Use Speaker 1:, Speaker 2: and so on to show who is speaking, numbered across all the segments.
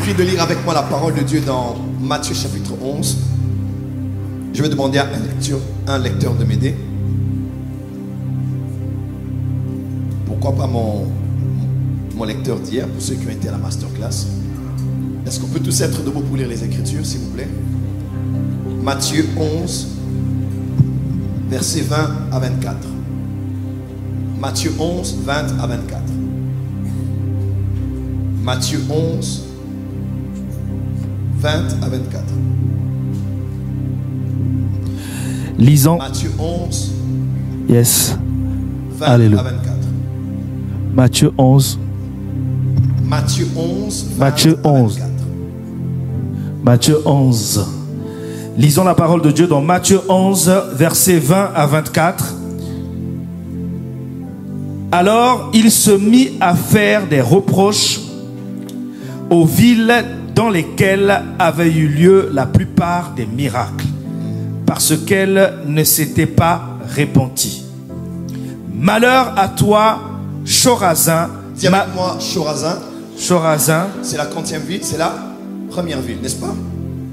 Speaker 1: prie de lire avec moi la parole de Dieu dans Matthieu chapitre 11. Je vais demander à un lecteur de m'aider. Pourquoi pas mon lecteur d'hier, pour ceux qui ont été à la masterclass. Est-ce qu'on peut tous être debout pour lire les Écritures, s'il vous plaît? Matthieu 11, versets 20 à 24. Matthieu 11, 20 à 24. Matthieu 11, 20 à 24.
Speaker 2: Lisons.
Speaker 1: Matthieu 11,
Speaker 2: Yes.
Speaker 1: 20
Speaker 2: Alléluia.
Speaker 1: à 24.
Speaker 2: Matthieu 11.
Speaker 1: Matthieu 11, 20
Speaker 2: Matthieu
Speaker 1: à
Speaker 2: 11.
Speaker 1: 24.
Speaker 2: Matthieu 11. Lisons la parole de Dieu dans Matthieu 11, versets 20 à 24. Alors il se mit à faire des reproches aux villes dans lesquelles avaient eu lieu la plupart des miracles, parce qu'elles ne s'étaient pas repenties. Malheur à toi, Chorazin.
Speaker 1: Dis avec moi, Chorazin.
Speaker 2: Chorazin.
Speaker 1: C'est la 40e ville, c'est la première ville, n'est-ce pas?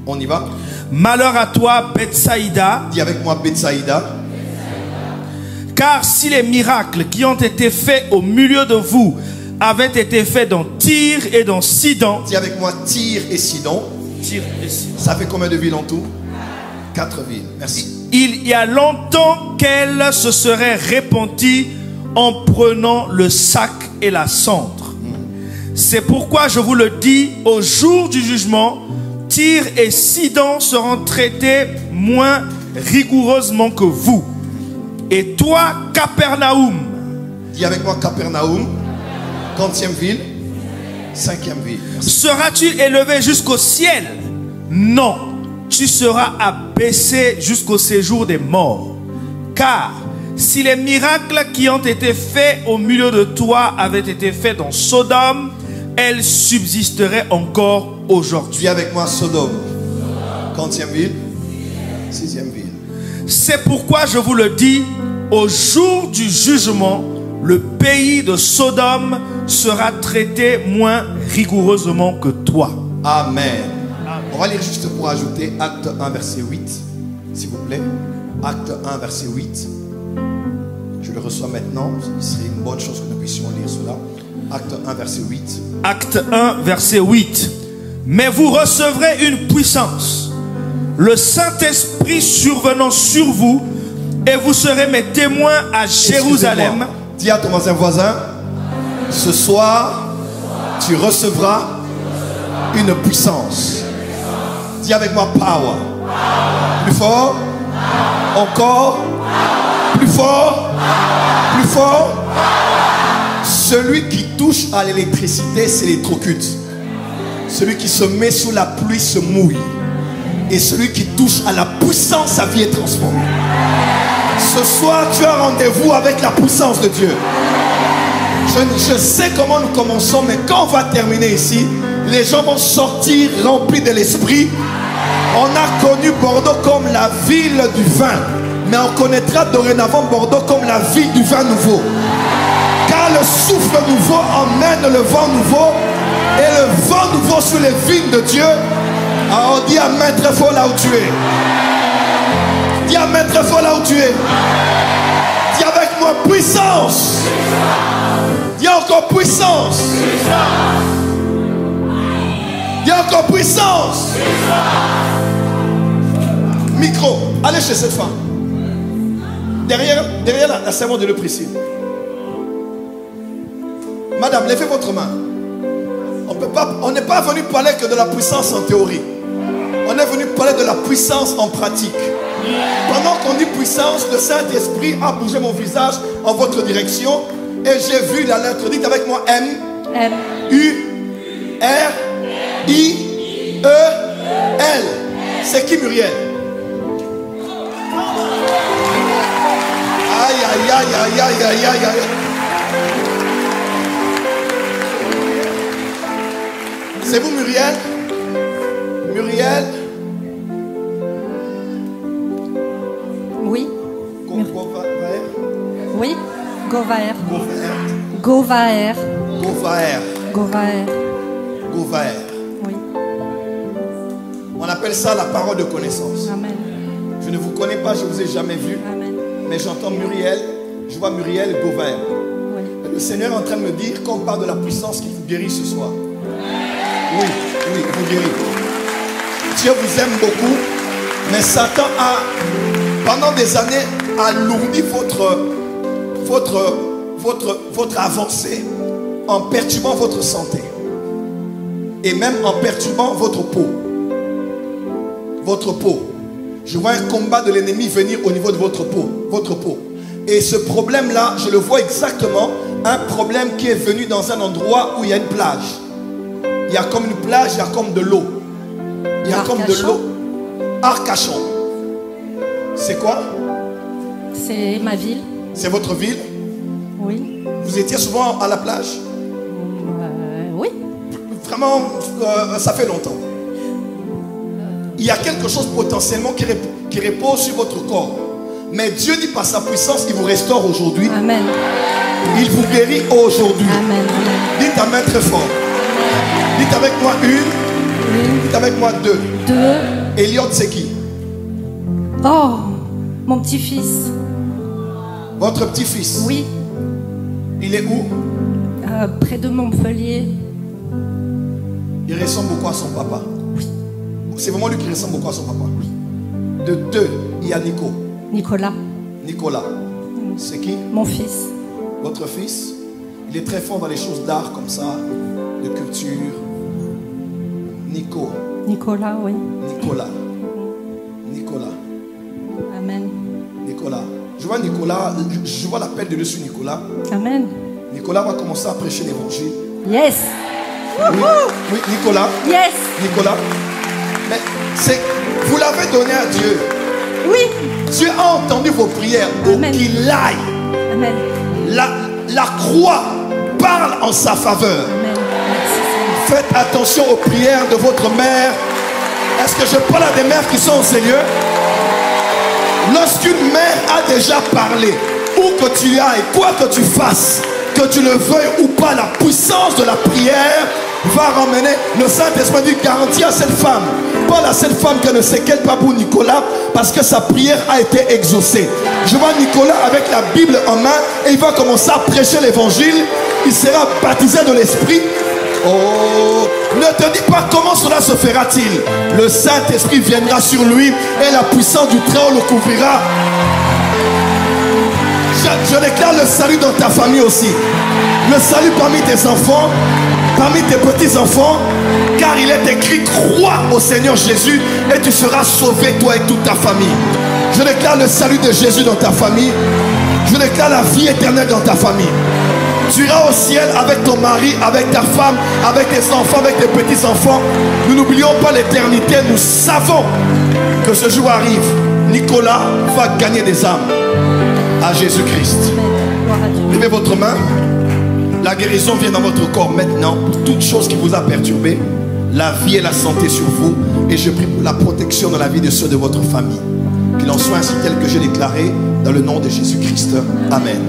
Speaker 1: On y va.
Speaker 2: Malheur à toi, Bethsaïda.
Speaker 1: Dis avec moi, Bethsaïda.
Speaker 2: Car si les miracles qui ont été faits au milieu de vous avaient été faits dans Tyr et dans Sidon.
Speaker 1: Dis avec moi, Tyr et Sidon.
Speaker 2: Tyr et Sidon.
Speaker 1: Ça fait combien de villes en tout? 4 villes. Merci.
Speaker 2: Il y a longtemps qu'elles se seraient repenties en prenant le sac et la cendre. C'est pourquoi je vous le dis, au jour du jugement, Tyr et Sidon seront traités moins rigoureusement que vous. Et toi, Capernaum.
Speaker 1: Dis avec moi, Capernaum. 40e ville. 5e ville. Merci.
Speaker 2: Seras-tu élevé jusqu'au ciel? Non, tu seras abaissé jusqu'au séjour des morts. Car si les miracles qui ont été faits au milieu de toi avaient été faits dans Sodome, elles subsisteraient encore aujourd'hui.
Speaker 1: Dis avec moi, Sodome. 40e ville. 6e ville.
Speaker 2: C'est pourquoi je vous le dis, au jour du jugement, le pays de Sodome sera traité moins rigoureusement que toi.
Speaker 1: Amen. On va lire juste pour ajouter Acte 1, verset 8, s'il vous plaît. Acte 1, verset 8. Je le reçois maintenant. Ce serait une bonne chose que nous puissions lire cela. Acte 1, verset 8.
Speaker 2: Acte 1, verset 8. Mais vous recevrez une puissance, le Saint-Esprit survenant sur vous, et vous serez mes témoins à Jérusalem.
Speaker 1: Dis à ton voisin, ce soir, tu recevras une puissance. Dis avec moi, power. Plus fort. Encore. Plus fort. Plus fort. Celui qui touche à l'électricité s'électrocute. Celui qui se met sous la pluie se mouille. Et celui qui touche à la puissance, sa vie est transformée. Ce soir, tu as rendez-vous avec la puissance de Dieu. Je sais comment nous commençons, mais quand on va terminer ici, les gens vont sortir remplis de l'esprit. On a connu Bordeaux comme la ville du vin, mais on connaîtra dorénavant Bordeaux comme la ville du vin nouveau. Car le souffle nouveau emmène le vent nouveau, et le vent nouveau sur les vignes de Dieu. Alors dis amen très fort là où tu es. Dis amen très fort là où tu es. Dis avec moi puissance. Dis encore puissance. Dis encore puissance. Micro. Allez chez cette femme. Derrière la servante de l'Eprisile. Madame, levez votre main. On n'est pas venu parler que de la puissance en théorie. On est venu parler de la puissance en pratique. Pendant qu'on dit puissance, le Saint-Esprit a bougé mon visage en votre direction et j'ai vu la lettre. Dites avec moi M, U, R, I, E, L. C'est qui Muriel? Aïe, aïe, aïe, aïe, aïe, aïe, aïe, aïe. C'est vous Muriel? Muriel?
Speaker 3: Oui. Oui. Govaer.
Speaker 1: Govaer.
Speaker 3: Govaer.
Speaker 1: Govaer.
Speaker 3: Govaer.
Speaker 1: Govaer.
Speaker 3: Oui.
Speaker 1: appelle ça la parole de connaissance.
Speaker 3: Amen.
Speaker 1: Je ne vous connais pas, je ne vous ai jamais vu.
Speaker 3: Amen.
Speaker 1: Mais j'entends Muriel, je vois Muriel Gauvin.
Speaker 3: Oui.
Speaker 1: Le Seigneur est en train de me dire qu'on parle de la puissance qui vous guérit ce soir. Oui, oui, il vous guérit. Dieu vous aime beaucoup, mais Satan a, pendant des années, alourdi votre avancée en perturbant votre santé et même en perturbant votre peau. Votre peau. Je vois un combat de l'ennemi venir au niveau de votre peau. Et ce problème-là, je le vois exactement, un problème qui est venu dans un endroit où il y a une plage. Il y a comme une plage, il y a comme de l'eau. Il y a comme de l'eau. Arcachon. C'est quoi?
Speaker 3: C'est ma ville.
Speaker 1: C'est votre ville?
Speaker 3: Oui.
Speaker 1: Vous étiez souvent à la plage?
Speaker 3: Oui.
Speaker 1: Vraiment, ça fait longtemps. Il y a quelque chose potentiellement qui repose sur votre corps. Mais Dieu dit par sa puissance, il vous restaure aujourd'hui.
Speaker 3: Amen.
Speaker 1: Il vous guérit aujourd'hui.
Speaker 3: Amen.
Speaker 1: Dites Amen très fort. Dites avec moi une. Dites avec moi deux. Elliot, c'est qui?
Speaker 3: Oh, mon petit-fils.
Speaker 1: Votre petit-fils?
Speaker 3: Oui.
Speaker 1: Il est où?
Speaker 3: Près de Montpellier.
Speaker 1: Il ressemble beaucoup à son papa. Oui. C'est vraiment lui qui ressemble beaucoup à son papa. Oui. De deux, il y a Nicolas. C'est qui?
Speaker 3: Mon fils.
Speaker 1: Votre fils? Il est très fort dans les choses d'art comme ça, de culture.
Speaker 3: Nicolas, oui.
Speaker 1: Nicolas.
Speaker 3: Amen.
Speaker 1: Nicolas. Je vois Nicolas, je vois l'appel de Dieu sur Nicolas.
Speaker 3: Amen.
Speaker 1: Nicolas va commencer à prêcher l'évangile.
Speaker 3: Yes.
Speaker 1: Oui, Nicolas.
Speaker 3: Yes.
Speaker 1: Nicolas. Mais vous l'avez donné à Dieu.
Speaker 3: Oui.
Speaker 1: Dieu a entendu vos prières. Où qu'il aille.
Speaker 3: Amen.
Speaker 1: La croix parle en sa faveur.
Speaker 3: Amen.
Speaker 1: Faites attention aux prières de votre mère. Est-ce que je parle à des mères qui sont au Seigneur? Lorsqu'une mère a déjà parlé, où que tu ailles, quoi que tu fasses, que tu le veuilles ou pas, la puissance de la prière va ramener. Le Saint-Esprit dit garantie à cette femme, pas à cette femme qui ne sait qu'elle pas pour Nicolas, parce que sa prière a été exaucée. Je vois Nicolas avec la Bible en main et il va commencer à prêcher l'évangile. Il sera baptisé de l'Esprit. Oh, ne te dis pas comment cela se fera-t-il. Le Saint-Esprit viendra sur lui et la puissance du Très-Haut le couvrira. Je déclare le salut dans ta famille aussi. Le salut parmi tes enfants, parmi tes petits-enfants. Car il est écrit, crois au Seigneur Jésus et tu seras sauvé, toi et toute ta famille. Je déclare le salut de Jésus dans ta famille. Je déclare la vie éternelle dans ta famille. Tu iras au ciel avec ton mari, avec ta femme, avec tes enfants, avec tes petits-enfants. Nous n'oublions pas l'éternité. Nous savons que ce jour arrive. Nicolas va gagner des âmes à Jésus-Christ. Levez votre main. La guérison vient dans votre corps maintenant. Pour toute chose qui vous a perturbé, la vie et la santé sur vous. Et je prie pour la protection dans la vie de ceux de votre famille. Qu'il en soit ainsi tel que j'ai déclaré dans le nom de Jésus-Christ. Amen.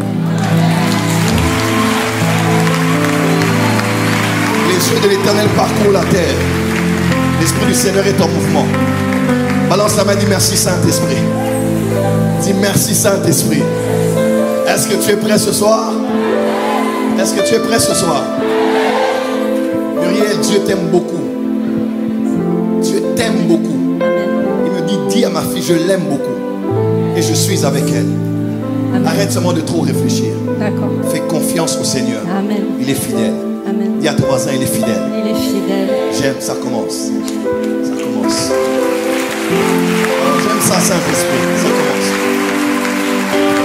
Speaker 1: Les yeux de l'Éternel parcourent la terre. L'Esprit du Seigneur est en mouvement. Balance la main, dis merci Saint-Esprit. Dis merci Saint-Esprit. Est-ce que tu es prêt ce soir? Est-ce que tu es prêt ce soir? Muriel, Dieu t'aime beaucoup. Dieu t'aime beaucoup. Il me dit, dis à ma fille, je l'aime beaucoup. Et je suis avec elle.
Speaker 3: Amen.
Speaker 1: Arrête seulement de trop réfléchir.
Speaker 3: D'accord.
Speaker 1: Fais confiance au Seigneur.
Speaker 3: Amen.
Speaker 1: Il est fidèle.
Speaker 3: Amen.
Speaker 1: Dis à ton voisin, il est fidèle.
Speaker 3: Il est fidèle.
Speaker 1: J'aime, ça commence. Ça commence. Oh, j'aime ça, Saint-Esprit. Ça commence.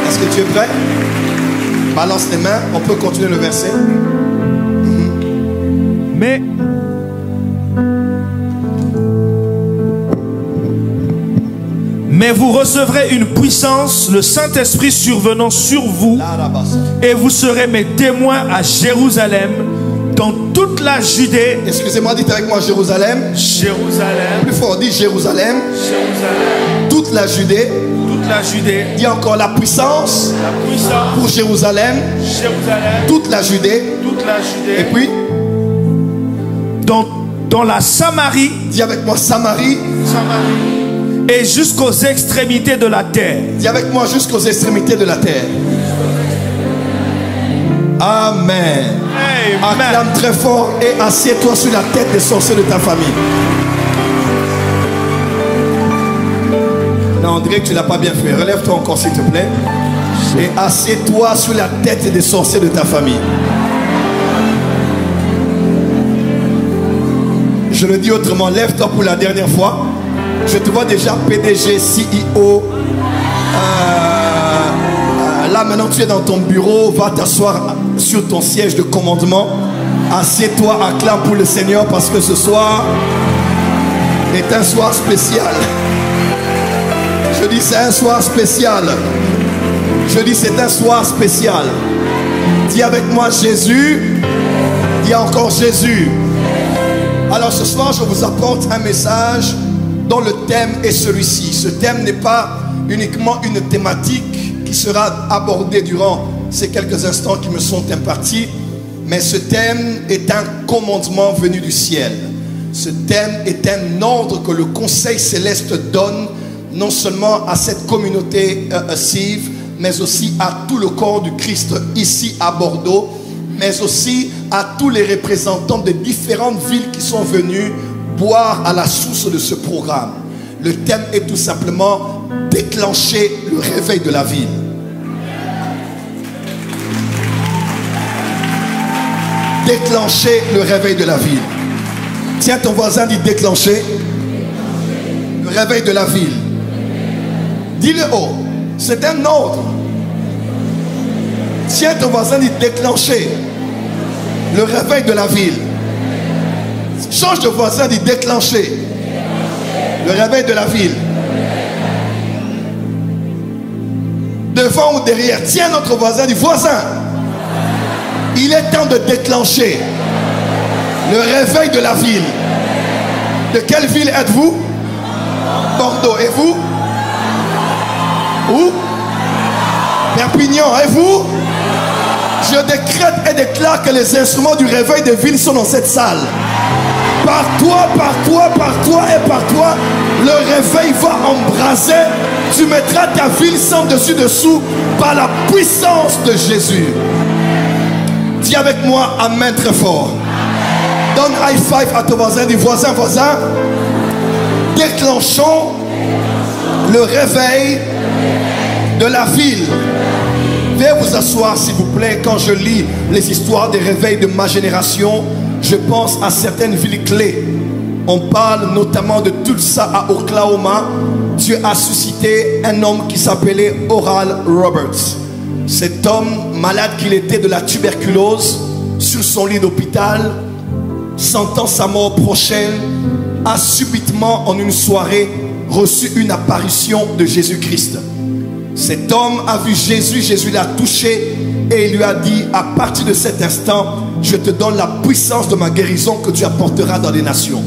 Speaker 1: Est-ce que tu es prêt? Balance les mains. On peut continuer le verset.
Speaker 2: Mais vous recevrez une puissance, le Saint-Esprit survenant sur vous, et vous serez mes témoins à Jérusalem, dans toute la Judée.
Speaker 1: Excusez-moi, dites avec moi Jérusalem.
Speaker 2: Jérusalem.
Speaker 1: Plus fort, dis Jérusalem.
Speaker 2: Jérusalem.
Speaker 1: Toute la Judée.
Speaker 2: Toute la Judée.
Speaker 1: Dis encore la puissance.
Speaker 2: La puissance.
Speaker 1: Pour Jérusalem.
Speaker 2: Jérusalem.
Speaker 1: Toute la Judée.
Speaker 2: Toute la Judée.
Speaker 1: Et puis
Speaker 2: dans dans la Samarie,
Speaker 1: dis avec moi Samarie,
Speaker 2: et jusqu'aux extrémités de la terre.
Speaker 1: dis avec moi jusqu'aux extrémités de la terre. Amen. Acclame très fort et assieds-toi sur la tête des sorciers de ta famille. Non, on dirait que tu ne l'as pas bien fait. Relève-toi encore s'il te plaît. Et assieds-toi sur la tête des sorciers de ta famille. Je le dis autrement, lève-toi pour la dernière fois. Je te vois déjà PDG, CEO. Là maintenant tu es dans ton bureau, va t'asseoir sur ton siège de commandement. Assieds-toi, acclame pour le Seigneur parce que ce soir est un soir spécial. Je dis c'est un soir spécial. Je dis c'est un soir spécial. Dis avec moi Jésus. Dis encore Jésus. Alors ce soir je vous apporte un message dont le thème est celui-ci. Ce thème n'est pas uniquement une thématique qui sera abordée durant ces quelques instants qui me sont impartis, mais ce thème est un commandement venu du ciel. Ce thème est un ordre que le Conseil Céleste donne non seulement à cette communauté CIV, mais aussi à tout le corps du Christ ici à Bordeaux, mais aussi à tous les représentants de différentes villes qui sont venus boire à la source de ce programme. Le thème est tout simplement déclencher le réveil de la ville. Déclencher le réveil de la ville. Tiens ton voisin, dit déclencher le réveil de la ville. Dis-le haut. C'est un ordre. Tiens ton voisin, dit déclencher le réveil de la ville. Change de voisin, dit déclencher le réveil de la ville. Devant ou derrière. Tiens notre voisin, dit voisin. Il est temps de déclencher le réveil de la ville. De quelle ville êtes-vous? Bordeaux. Et vous? Où? Perpignan. Et vous? Je décrète et déclare que les instruments du réveil des villes sont dans cette salle. Par toi, par toi, par toi et par toi, le réveil va embraser. Tu mettras ta ville sans dessus-dessous par la puissance de Jésus. Dis avec moi amen très fort. Donne high five à ton voisin. Dis voisin, voisin. Déclenchons le réveil de la ville. Veuillez vous asseoir s'il vous plaît. Quand je lis les histoires des réveils de ma génération, je pense à certaines villes clés. On parle notamment de Tulsa à Oklahoma. Dieu a suscité un homme qui s'appelait Oral Roberts. Cet homme, malade qu'il était de la tuberculose, sur son lit d'hôpital, sentant sa mort prochaine, a subitement en une soirée reçu une apparition de Jésus-Christ. Cet homme a vu Jésus, Jésus l'a touché et il lui a dit: à partir de cet instant, je te donne la puissance de ma guérison que tu apporteras dans les nations.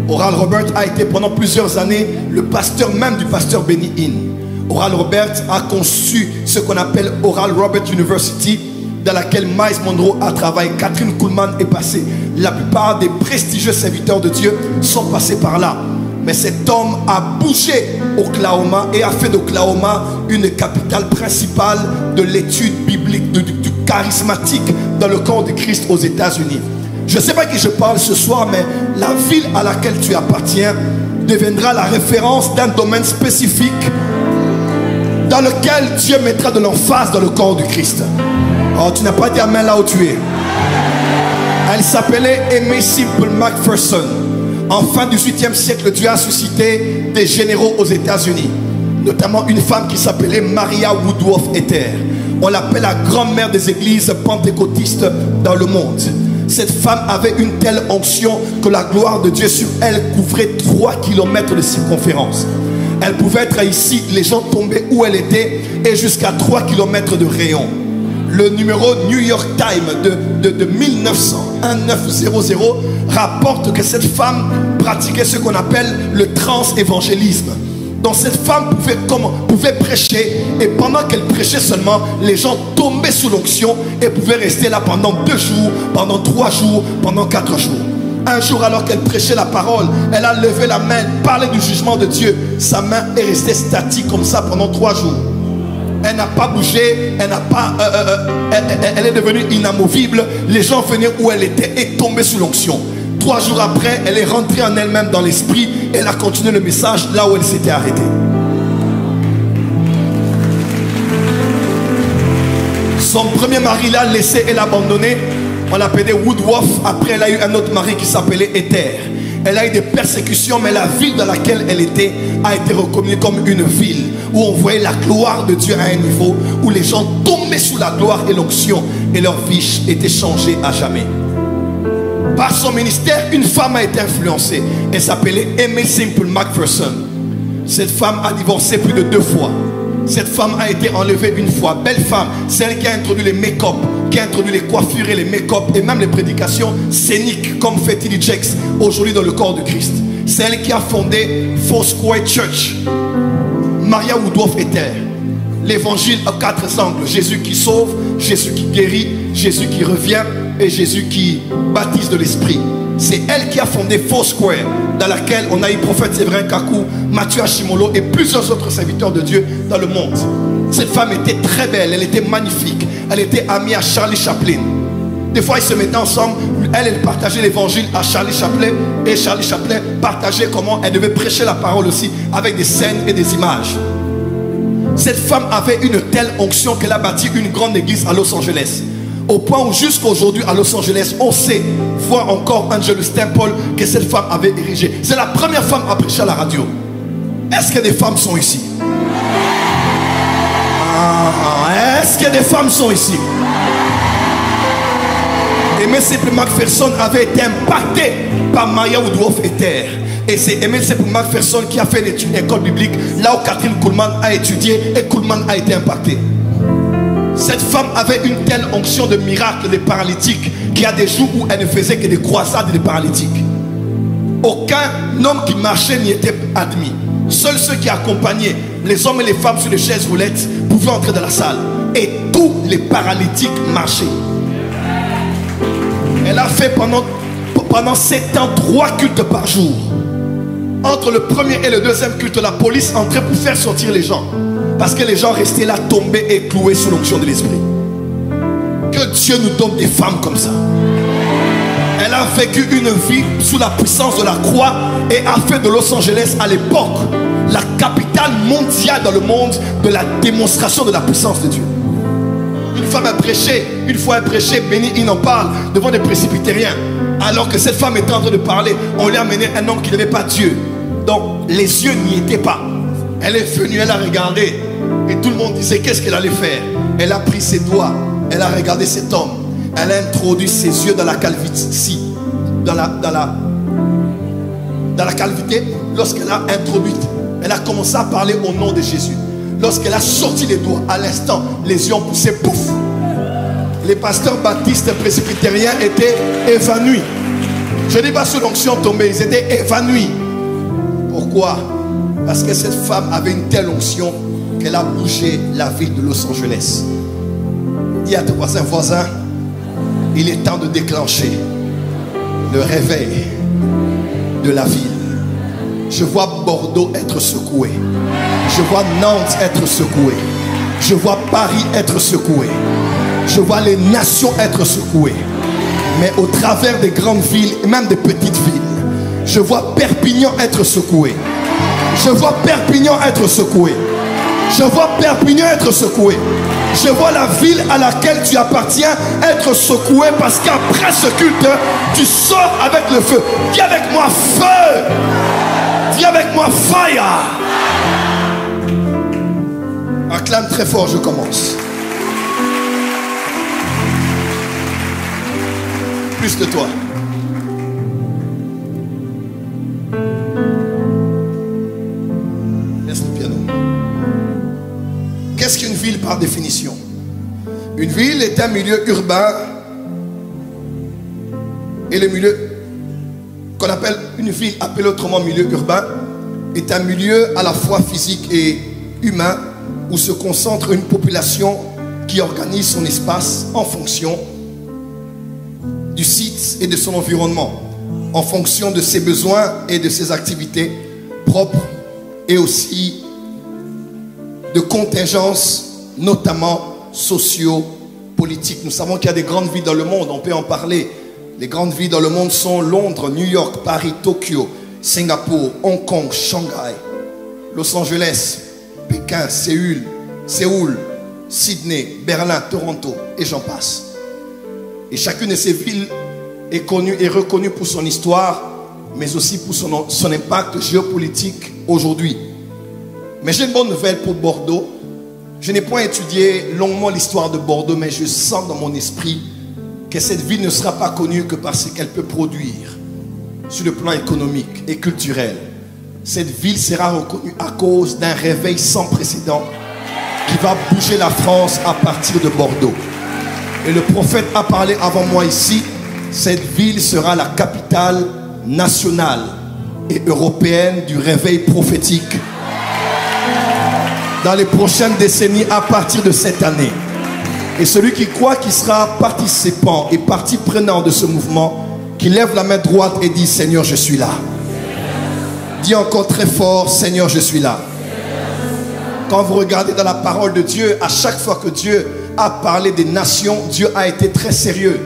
Speaker 1: Oral Roberts a été pendant plusieurs années le pasteur même du pasteur Benny Hinn. Oral Roberts a conçu ce qu'on appelle Oral Roberts University, dans laquelle Miles Monroe a travaillé, Catherine Kuhlman est passée. La plupart des prestigieux serviteurs de Dieu sont passés par là. Mais cet homme a bougé Oklahoma et a fait d'Oklahoma une capitale principale de l'étude biblique, du charismatique dans le corps de Christ aux États-Unis. Je ne sais pas qui je parle ce soir, mais la ville à laquelle tu appartiens deviendra la référence d'un domaine spécifique dans lequel Dieu mettra de l'emphase dans le corps du Christ. Oh, tu n'as pas dit amen là où tu es. Elle s'appelait Aimee Semple McPherson. En fin du 18e siècle, Dieu a suscité des généraux aux États-Unis, notamment une femme qui s'appelait Maria Woodworth Ether. On l'appelle la grand-mère des églises pentecôtistes dans le monde. Cette femme avait une telle onction que la gloire de Dieu sur elle couvrait 3 km de circonférence. Elle pouvait être ici, les gens tombaient où elle était, et jusqu'à 3 km de rayon. Le numéro New York Times de 1900 rapporte que cette femme pratiquait ce qu'on appelle le transévangélisme. Donc cette femme pouvait prêcher, et pendant qu'elle prêchait seulement, les gens tombaient sous l'onction et pouvaient rester là pendant 2 jours, pendant 3 jours, pendant 4 jours. Un jour, alors qu'elle prêchait la parole, elle a levé la main, parlait du jugement de Dieu. Sa main est restée statique comme ça pendant 3 jours. Elle n'a pas bougé, elle est devenue inamovible. Les gens venaient où elle était et tombaient sous l'onction. 3 jours après, elle est rentrée en elle-même dans l'esprit. Elle a continué le message là où elle s'était arrêtée. Son premier mari l'a laissé et l'a abandonné. On l'appelait Woodworth. Après, elle a eu un autre mari qui s'appelait Ether. Elle a eu des persécutions, mais la ville dans laquelle elle était a été reconnue comme une ville où on voyait la gloire de Dieu à un niveau où les gens tombaient sous la gloire et l'onction et leur vie était changée à jamais. Par son ministère, une femme a été influencée. Elle s'appelait Aimee Semple McPherson. Cette femme a divorcé plus de 2 fois. Cette femme a été enlevée une fois. Belle femme, celle qui a introduit les make-up, qui a introduit les coiffures et les make-up et même les prédications scéniques comme fait T.D. Jakes aujourd'hui dans le corps de Christ. Celle qui a fondé Foursquare Church. Maria Woodworth Ether. L'évangile à 4 angles. Jésus qui sauve, Jésus qui guérit, Jésus qui revient et Jésus qui baptise de l'esprit. C'est elle qui a fondé Foursquare, dans laquelle on a eu prophète Séverin Kakou, Mathieu Ashimolo et plusieurs autres serviteurs de Dieu dans le monde. Cette femme était très belle, elle était magnifique. Elle était amie à Charlie Chaplin. Des fois, ils se mettaient ensemble. Elle partageait l'évangile à Charlie Chaplin. Et Charlie Chaplin partageait comment elle devait prêcher la parole aussi, avec des scènes et des images. Cette femme avait une telle onction qu'elle a bâti une grande église à Los Angeles. Au point où jusqu'à aujourd'hui à Los Angeles, on sait voir encore Angelus Temple que cette femme avait érigé. C'est la première femme à prêcher à la radio. Est-ce que des femmes sont ici? Est-ce que des femmes sont ici? Aimee Semple McPherson avait été impacté par Maria Woodworth Ether. Et c'est Aimee Semple McPherson qui a fait une école biblique là où Catherine Kuhlman a étudié et Kuhlman a été impacté. Cette femme avait une telle onction de miracle des paralytiques qu'il y a des jours où elle ne faisait que des croisades des paralytiques. Aucun homme qui marchait n'y était admis. Seuls ceux qui accompagnaient les hommes et les femmes sur les chaises roulettes pouvaient entrer dans la salle. Et tous les paralytiques marchaient. Elle a fait pendant 7 ans 3 cultes par jour. Entre le premier et le deuxième culte, la police entrait pour faire sortir les gens. Parce que les gens restaient là tombés et cloués sous l'onction de l'esprit. Que Dieu nous donne des femmes comme ça. Elle a vécu une vie sous la puissance de la croix et a fait de Los Angeles à l'époque la capitale mondiale dans le monde de la démonstration de la puissance de Dieu. Une femme a prêché, une fois elle prêchait, Benny Hinn en parle devant des presbytériens. Alors que cette femme était en train de parler, on lui a amené un homme qui n'avait pas Dieu. Donc les yeux n'y étaient pas. Elle est venue, elle a regardé. Et tout le monde disait qu'est-ce qu'elle allait faire. Elle a pris ses doigts, elle a regardé cet homme. Elle a introduit ses yeux dans la calvité ici. Dans la calvité. Lorsqu'elle a introduit, elle a commencé à parler au nom de Jésus. Lorsqu'elle a sorti les doigts, à l'instant, les yeux ont poussé, pouf. Les pasteurs baptistes presbytériens étaient évanouis. Je ne dis pas sous l'onction tombée, ils étaient évanouis. Pourquoi? Parce que cette femme avait une telle onction qu'elle a bougé la ville de Los Angeles. Dis à ton voisin, il est temps de déclencher le réveil de la ville. Je vois Bordeaux être secoué. Je vois Nantes être secoué. Je vois Paris être secoué. Je vois les nations être secouées. Mais au travers des grandes villes et même des petites villes, je vois Perpignan être secoué. Je vois Perpignan être secoué. Je vois Perpignan être secoué. Je vois la ville à laquelle tu appartiens être secouée parce qu'après ce culte, tu sors avec le feu. Dis avec moi feu. Dis avec moi fire. Acclame très fort, je commence. Plus de toi. Laisse le piano. Qu'est-ce qu'une ville par définition? Une ville est un milieu urbain et le milieu qu'on appelle une ville appelée autrement milieu urbain est un milieu à la fois physique et humain où se concentre une population qui organise son espace en fonction du site et de son environnement. en fonction de ses besoins et de ses activités propres et aussi de contingences, notamment socio-politiques. Nous savons qu'il y a des grandes villes dans le monde, on peut en parler. Les grandes villes dans le monde sont Londres, New York, Paris, Tokyo, Singapour, Hong Kong, Shanghai, Los Angeles, Pékin, Séoul, Sydney, Berlin, Toronto, et j'en passe. Et chacune de ces villes est connue et reconnue pour son histoire, mais aussi pour son impact géopolitique aujourd'hui. Mais j'ai une bonne nouvelle pour Bordeaux. Je n'ai pas étudié longuement l'histoire de Bordeaux, mais je sens dans mon esprit que cette ville ne sera pas connue que par ce qu'elle peut produire sur le plan économique et culturel. Cette ville sera reconnue à cause d'un réveil sans précédent qui va bouger la France à partir de Bordeaux. Et le prophète a parlé avant moi ici. Cette ville sera la capitale nationale et européenne du réveil prophétique dans les prochaines décennies à partir de cette année. Et celui qui croit qu'il sera participant et partie prenante de ce mouvement, qui lève la main droite et dit: Seigneur, je suis là. Dis encore très fort: Seigneur, je suis là. Quand vous regardez dans la parole de Dieu, à chaque fois que Dieu a parlé des nations, Dieu a été très sérieux.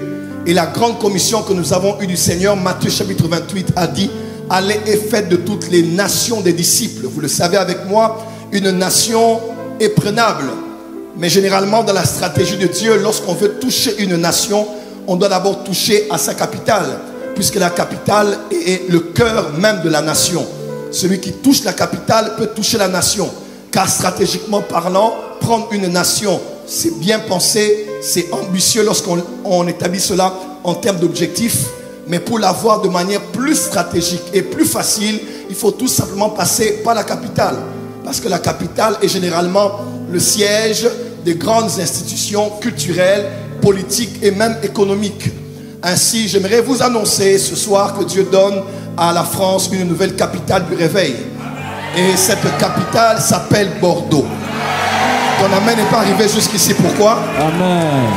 Speaker 1: Et la grande commission que nous avons eue du Seigneur, Matthieu chapitre 28, a dit: allez et faites de toutes les nations des disciples. Vous le savez avec moi, une nation est prenable. Mais généralement, dans la stratégie de Dieu, lorsqu'on veut toucher une nation, on doit d'abord toucher à sa capitale, puisque la capitale est le cœur même de la nation. Celui qui touche la capitale peut toucher la nation. Car stratégiquement parlant, prendre une nation, c'est bien pensé, c'est ambitieux lorsqu'on établit cela en termes d'objectifs. Mais pour l'avoir de manière plus stratégique et plus facile, il faut tout simplement passer par la capitale. Parce que la capitale est généralement le siège des grandes institutions culturelles, politiques et même économiques. Ainsi, j'aimerais vous annoncer ce soir que Dieu donne à la France une nouvelle capitale du réveil. Et cette capitale s'appelle Bordeaux. Ton amen n'est pas arrivé jusqu'ici. Pourquoi?
Speaker 4: Amen.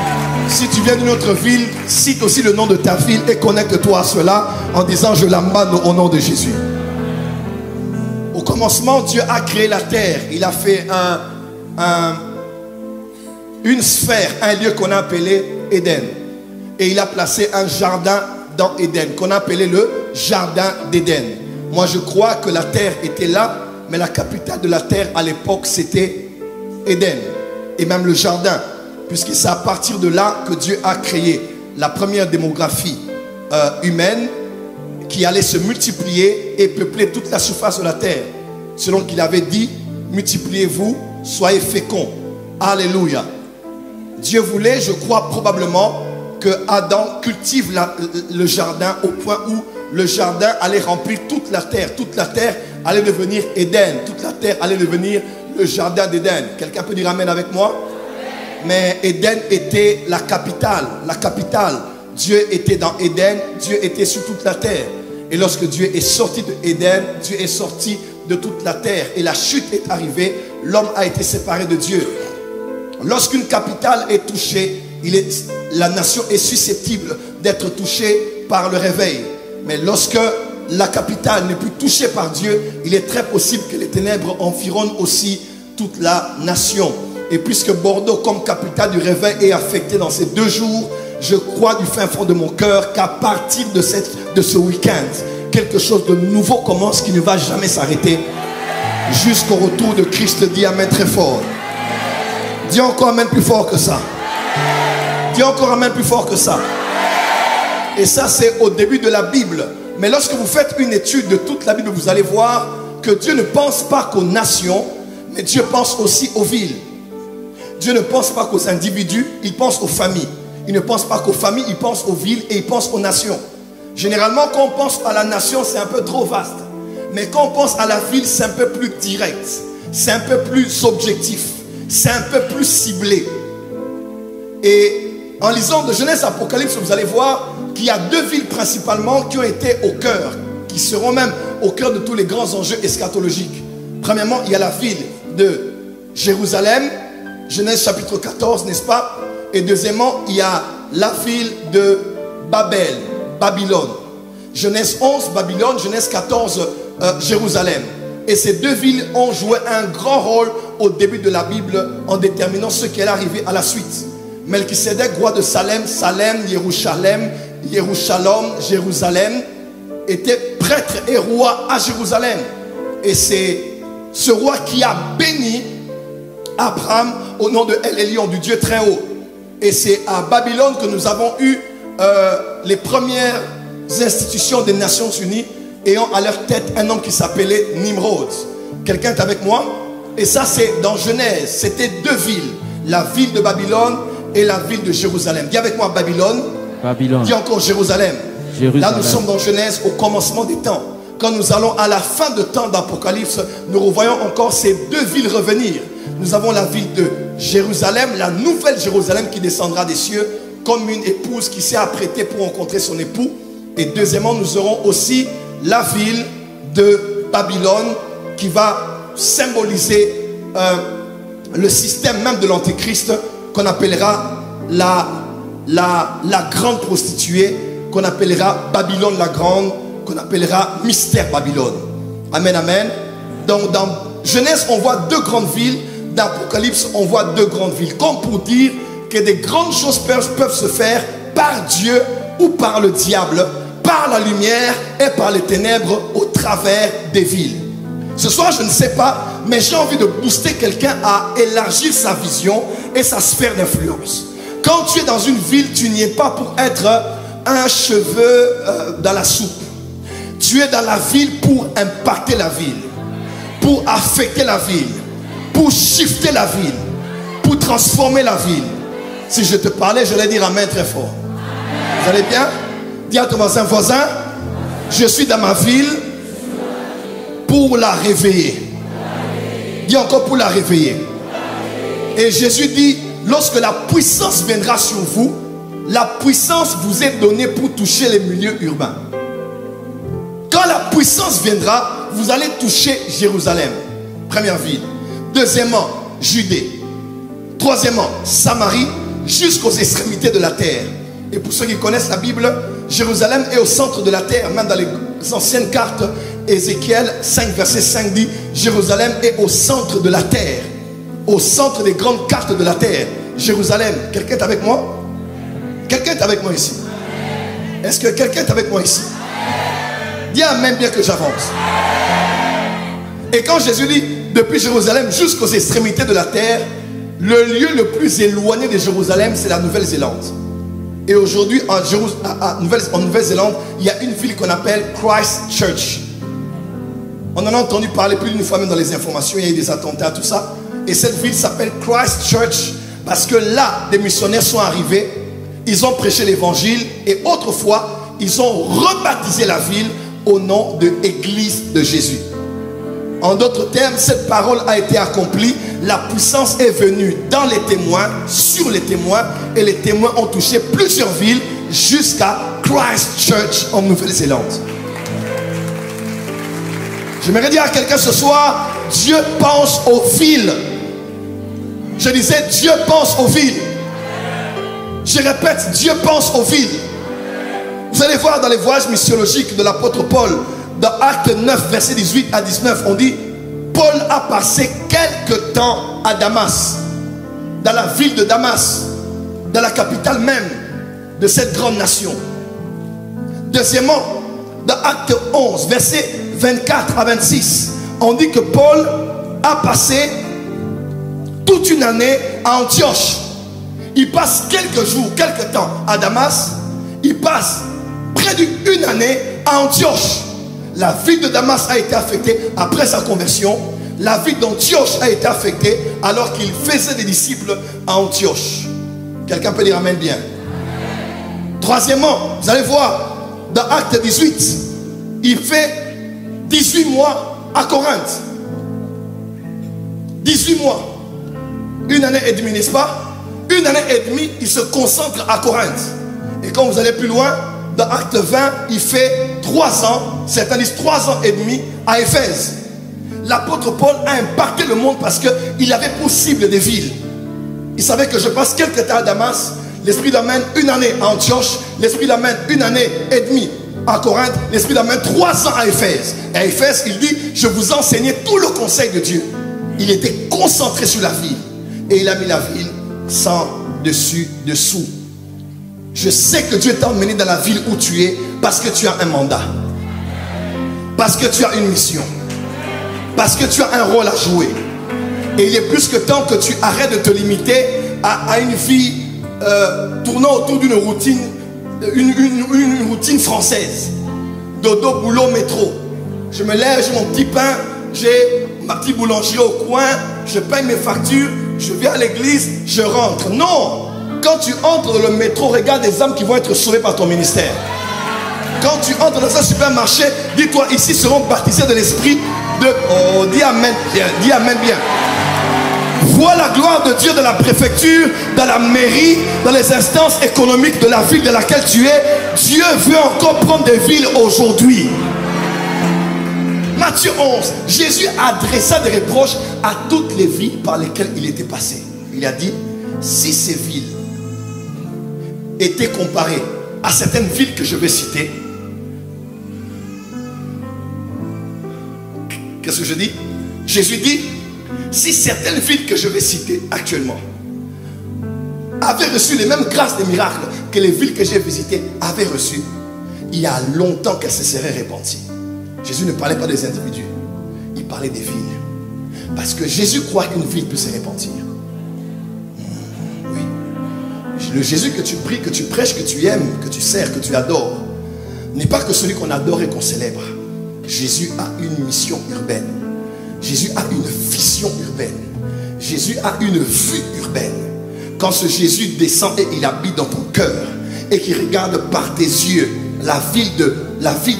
Speaker 1: Si tu viens d'une autre ville, cite aussi le nom de ta ville et connecte-toi à cela en disant: je l'emmène au nom de Jésus. Au commencement, Dieu a créé la terre. Il a fait une sphère, un lieu qu'on a appelé Éden. Et il a placé un jardin dans Éden, qu'on a appelé le jardin d'Éden. Moi, je crois que la terre était là, mais la capitale de la terre à l'époque, c'était Éden. Et même le jardin, puisque c'est à partir de là que Dieu a créé la première démographie humaine qui allait se multiplier et peupler toute la surface de la terre. Selon qu'il avait dit: multipliez-vous, soyez féconds. Alléluia. Dieu voulait, je crois probablement, que Adam cultive le jardin au point où le jardin allait remplir toute la terre. Toute la terre allait devenir Éden. Toute la terre allait devenir le jardin d'Éden. Quelqu'un peut dire amen avec moi? Mais Éden était la capitale. La capitale. Dieu était dans Éden. Dieu était sur toute la terre. Et lorsque Dieu est sorti de Éden, Dieu est sorti de toute la terre. Et la chute est arrivée. L'homme a été séparé de Dieu. Lorsqu'une capitale est touchée, la nation est susceptible d'être touchée par le réveil. Mais lorsque la capitale n'est plus touchée par Dieu, il est très possible que les ténèbres environnent aussi toute la nation. Et puisque Bordeaux, comme capitale du réveil, est affectée dans ces 2 jours, je crois du fin fond de mon cœur qu'à partir de ce week-end, quelque chose de nouveau commence qui ne va jamais s'arrêter jusqu'au retour de Christ. Dis amen très fort. Dis encore amen plus fort que ça. Dis encore amen plus fort que ça. Et ça, c'est au début de la Bible. Mais lorsque vous faites une étude de toute la Bible, vous allez voir que Dieu ne pense pas qu'aux nations, mais Dieu pense aussi aux villes. Dieu ne pense pas qu'aux individus, il pense aux familles. Il ne pense pas qu'aux familles, il pense aux villes et il pense aux nations. Généralement, quand on pense à la nation, c'est un peu trop vaste. Mais quand on pense à la ville, c'est un peu plus direct. C'est un peu plus objectif. C'est un peu plus ciblé. Et en lisant de Genèse à Apocalypse, vous allez voir qu'il y a 2 villes principalement qui ont été au cœur, qui seront même au cœur de tous les grands enjeux eschatologiques. Premièrement, il y a la ville de Jérusalem, Genèse chapitre 14, n'est-ce pas? Et deuxièmement, il y a la ville de Babylone. Genèse 11, Babylone, Genèse 14, Jérusalem. Et ces deux villes ont joué un grand rôle au début de la Bible en déterminant ce qui est arrivé à la suite. Melchisédek, roi de Salem, Salem, Jérusalem, Jérusalem, était prêtre et roi à Jérusalem. Et c'est ce roi qui a béni Abraham au nom de El Elyon, du Dieu très haut. Et c'est à Babylone que nous avons eu les premières institutions des Nations Unies ayant à leur tête un homme qui s'appelait Nimrod. Quelqu'un est avec moi? Et ça c'est dans Genèse. C'était deux villes, la ville de Babylone et la ville de Jérusalem. Dis avec moi Babylone.
Speaker 4: Babylone.
Speaker 1: Dis encore Jérusalem.
Speaker 4: Jérusalem.
Speaker 1: Là nous sommes dans Genèse au commencement des temps. Quand nous allons à la fin de temps d'Apocalypse, nous revoyons encore ces deux villes revenir. Nous avons la ville de Jérusalem, la nouvelle Jérusalem qui descendra des cieux comme une épouse qui s'est apprêtée pour rencontrer son époux. Et deuxièmement, nous aurons aussi la ville de Babylone qui va symboliser le système même de l'Antéchrist qu'on appellera la grande prostituée, qu'on appellera Babylone la grande, qu'on appellera mystère Babylone. Amen, amen. Donc dans Genèse, on voit deux grandes villes. Dans Apocalypse, on voit deux grandes villes. Comme pour dire que des grandes choses peuvent se faire par Dieu ou par le diable, par la lumière et par les ténèbres au travers des villes. Ce soir, je ne sais pas, mais j'ai envie de booster quelqu'un à élargir sa vision et sa sphère d'influence. Quand tu es dans une ville, tu n'y es pas pour être un cheveu dans la soupe. Tu es dans la ville pour impacter la ville, pour affecter la ville, pour shifter la ville, pour transformer la ville. Si je te parlais, je vais dire amen très fort. Vous allez bien? Dis à ton voisin, je suis dans ma ville pour la réveiller. Dis encore pour la réveiller. Et Jésus dit, lorsque la puissance viendra sur vous, la puissance vous est donnée pour toucher les milieux urbains. Quand la puissance viendra, vous allez toucher Jérusalem, première ville. Deuxièmement, Judée. Troisièmement, Samarie, jusqu'aux extrémités de la terre. Et pour ceux qui connaissent la Bible, Jérusalem est au centre de la terre. Même dans les anciennes cartes, Ézéchiel 5, verset 5 dit, Jérusalem est au centre de la terre. Au centre des grandes cartes de la terre. Jérusalem, quelqu'un est avec moi? Quelqu'un est avec moi ici? Est-ce que quelqu'un est avec moi ici? Dis amen bien que j'avance. Et quand Jésus dit, depuis Jérusalem jusqu'aux extrémités de la terre, le lieu le plus éloigné de Jérusalem, c'est la Nouvelle-Zélande. Et aujourd'hui, en Nouvelle-Zélande, il y a une ville qu'on appelle Christchurch. On en a entendu parler plus d'une fois même dans les informations, il y a eu des attentats, tout ça. Et cette ville s'appelle Christchurch parce que là, des missionnaires sont arrivés, ils ont prêché l'évangile et autrefois, ils ont rebaptisé la ville au nom de l'Église de Jésus. En d'autres termes, cette parole a été accomplie. La puissance est venue dans les témoins, sur les témoins, et les témoins ont touché plusieurs villes jusqu'à Christchurch en Nouvelle-Zélande. J'aimerais dire à quelqu'un ce soir, Dieu pense aux villes. Je disais, Dieu pense aux villes. Je répète, Dieu pense aux villes. Vous allez voir dans les voyages missiologiques de l'apôtre Paul, dans Acte 9, verset 18 à 19, on dit, Paul a passé quelque temps à Damas, dans la ville de Damas, dans la capitale même de cette grande nation. Deuxièmement, dans Acte 11, verset 24 à 26, on dit que Paul a passé toute une année à Antioche. Il passe quelques jours, quelques temps à Damas. Il passe près d'une année à Antioche. La ville de Damas a été affectée après sa conversion. La ville d'Antioche a été affectée alors qu'il faisait des disciples à Antioche. Quelqu'un peut dire amen bien. Amen. Troisièmement, vous allez voir, dans Acte 18, il fait 18 mois à Corinthe. 18 mois. Une année et demie, n'est-ce pas? Une année et demie, il se concentre à Corinthe. Et quand vous allez plus loin, dans Acte 20, il fait 3 ans, certains disent 3 ans et demi à Éphèse. L'apôtre Paul a impacté le monde parce qu'il avait pour cible des villes. Il savait que je passe quelques temps à Damas, l'Esprit l'amène une année à Antioche, l'Esprit l'amène une année et demie à Corinthe, l'Esprit l'amène 3 ans à Éphèse. Et à Éphèse, il dit, je vous enseignais tout le conseil de Dieu. Il était concentré sur la ville. Et il a mis la ville sans dessus, dessous. Je sais que Dieu t'a emmené dans la ville où tu es parce que tu as un mandat. Parce que tu as une mission. Parce que tu as un rôle à jouer. Et il est plus que temps que tu arrêtes de te limiter à une vie tournant autour d'une routine, une routine française. Dodo, boulot, métro. Je me lève, j'ai mon petit pain, j'ai ma petite boulangerie au coin, je paye mes factures, je vais à l'église, je rentre. Non! Quand tu entres dans le métro, regarde les âmes qui vont être sauvées par ton ministère. Quand tu entres dans un supermarché, dis-toi, ici seront baptisés de l'esprit de... Oh, dis amen bien, dis amen bien. Vois la gloire de Dieu dans la préfecture, dans la mairie, dans les instances économiques de la ville dans laquelle tu es. Dieu veut encore prendre des villes aujourd'hui. Matthieu 11, Jésus adressa des reproches à toutes les villes par lesquelles il était passé. Il a dit, si ces villes étaient comparées à certaines villes que je vais citer, qu'est-ce que je dis? Jésus dit, si certaines villes que je vais citer actuellement avaient reçu les mêmes grâces des miracles que les villes que j'ai visitées avaient reçues, il y a longtemps qu'elles se seraient répandues. Jésus ne parlait pas des individus, il parlait des villes. Parce que Jésus croit qu'une ville peut se répandir. Oui. Le Jésus que tu pries, que tu prêches, que tu aimes, que tu sers, que tu adores, n'est pas que celui qu'on adore et qu'on célèbre. Jésus a une mission urbaine. Jésus a une vision urbaine. Jésus a une vue urbaine. Quand ce Jésus descend et il habite dans ton cœur et qu'il regarde par tes yeux la ville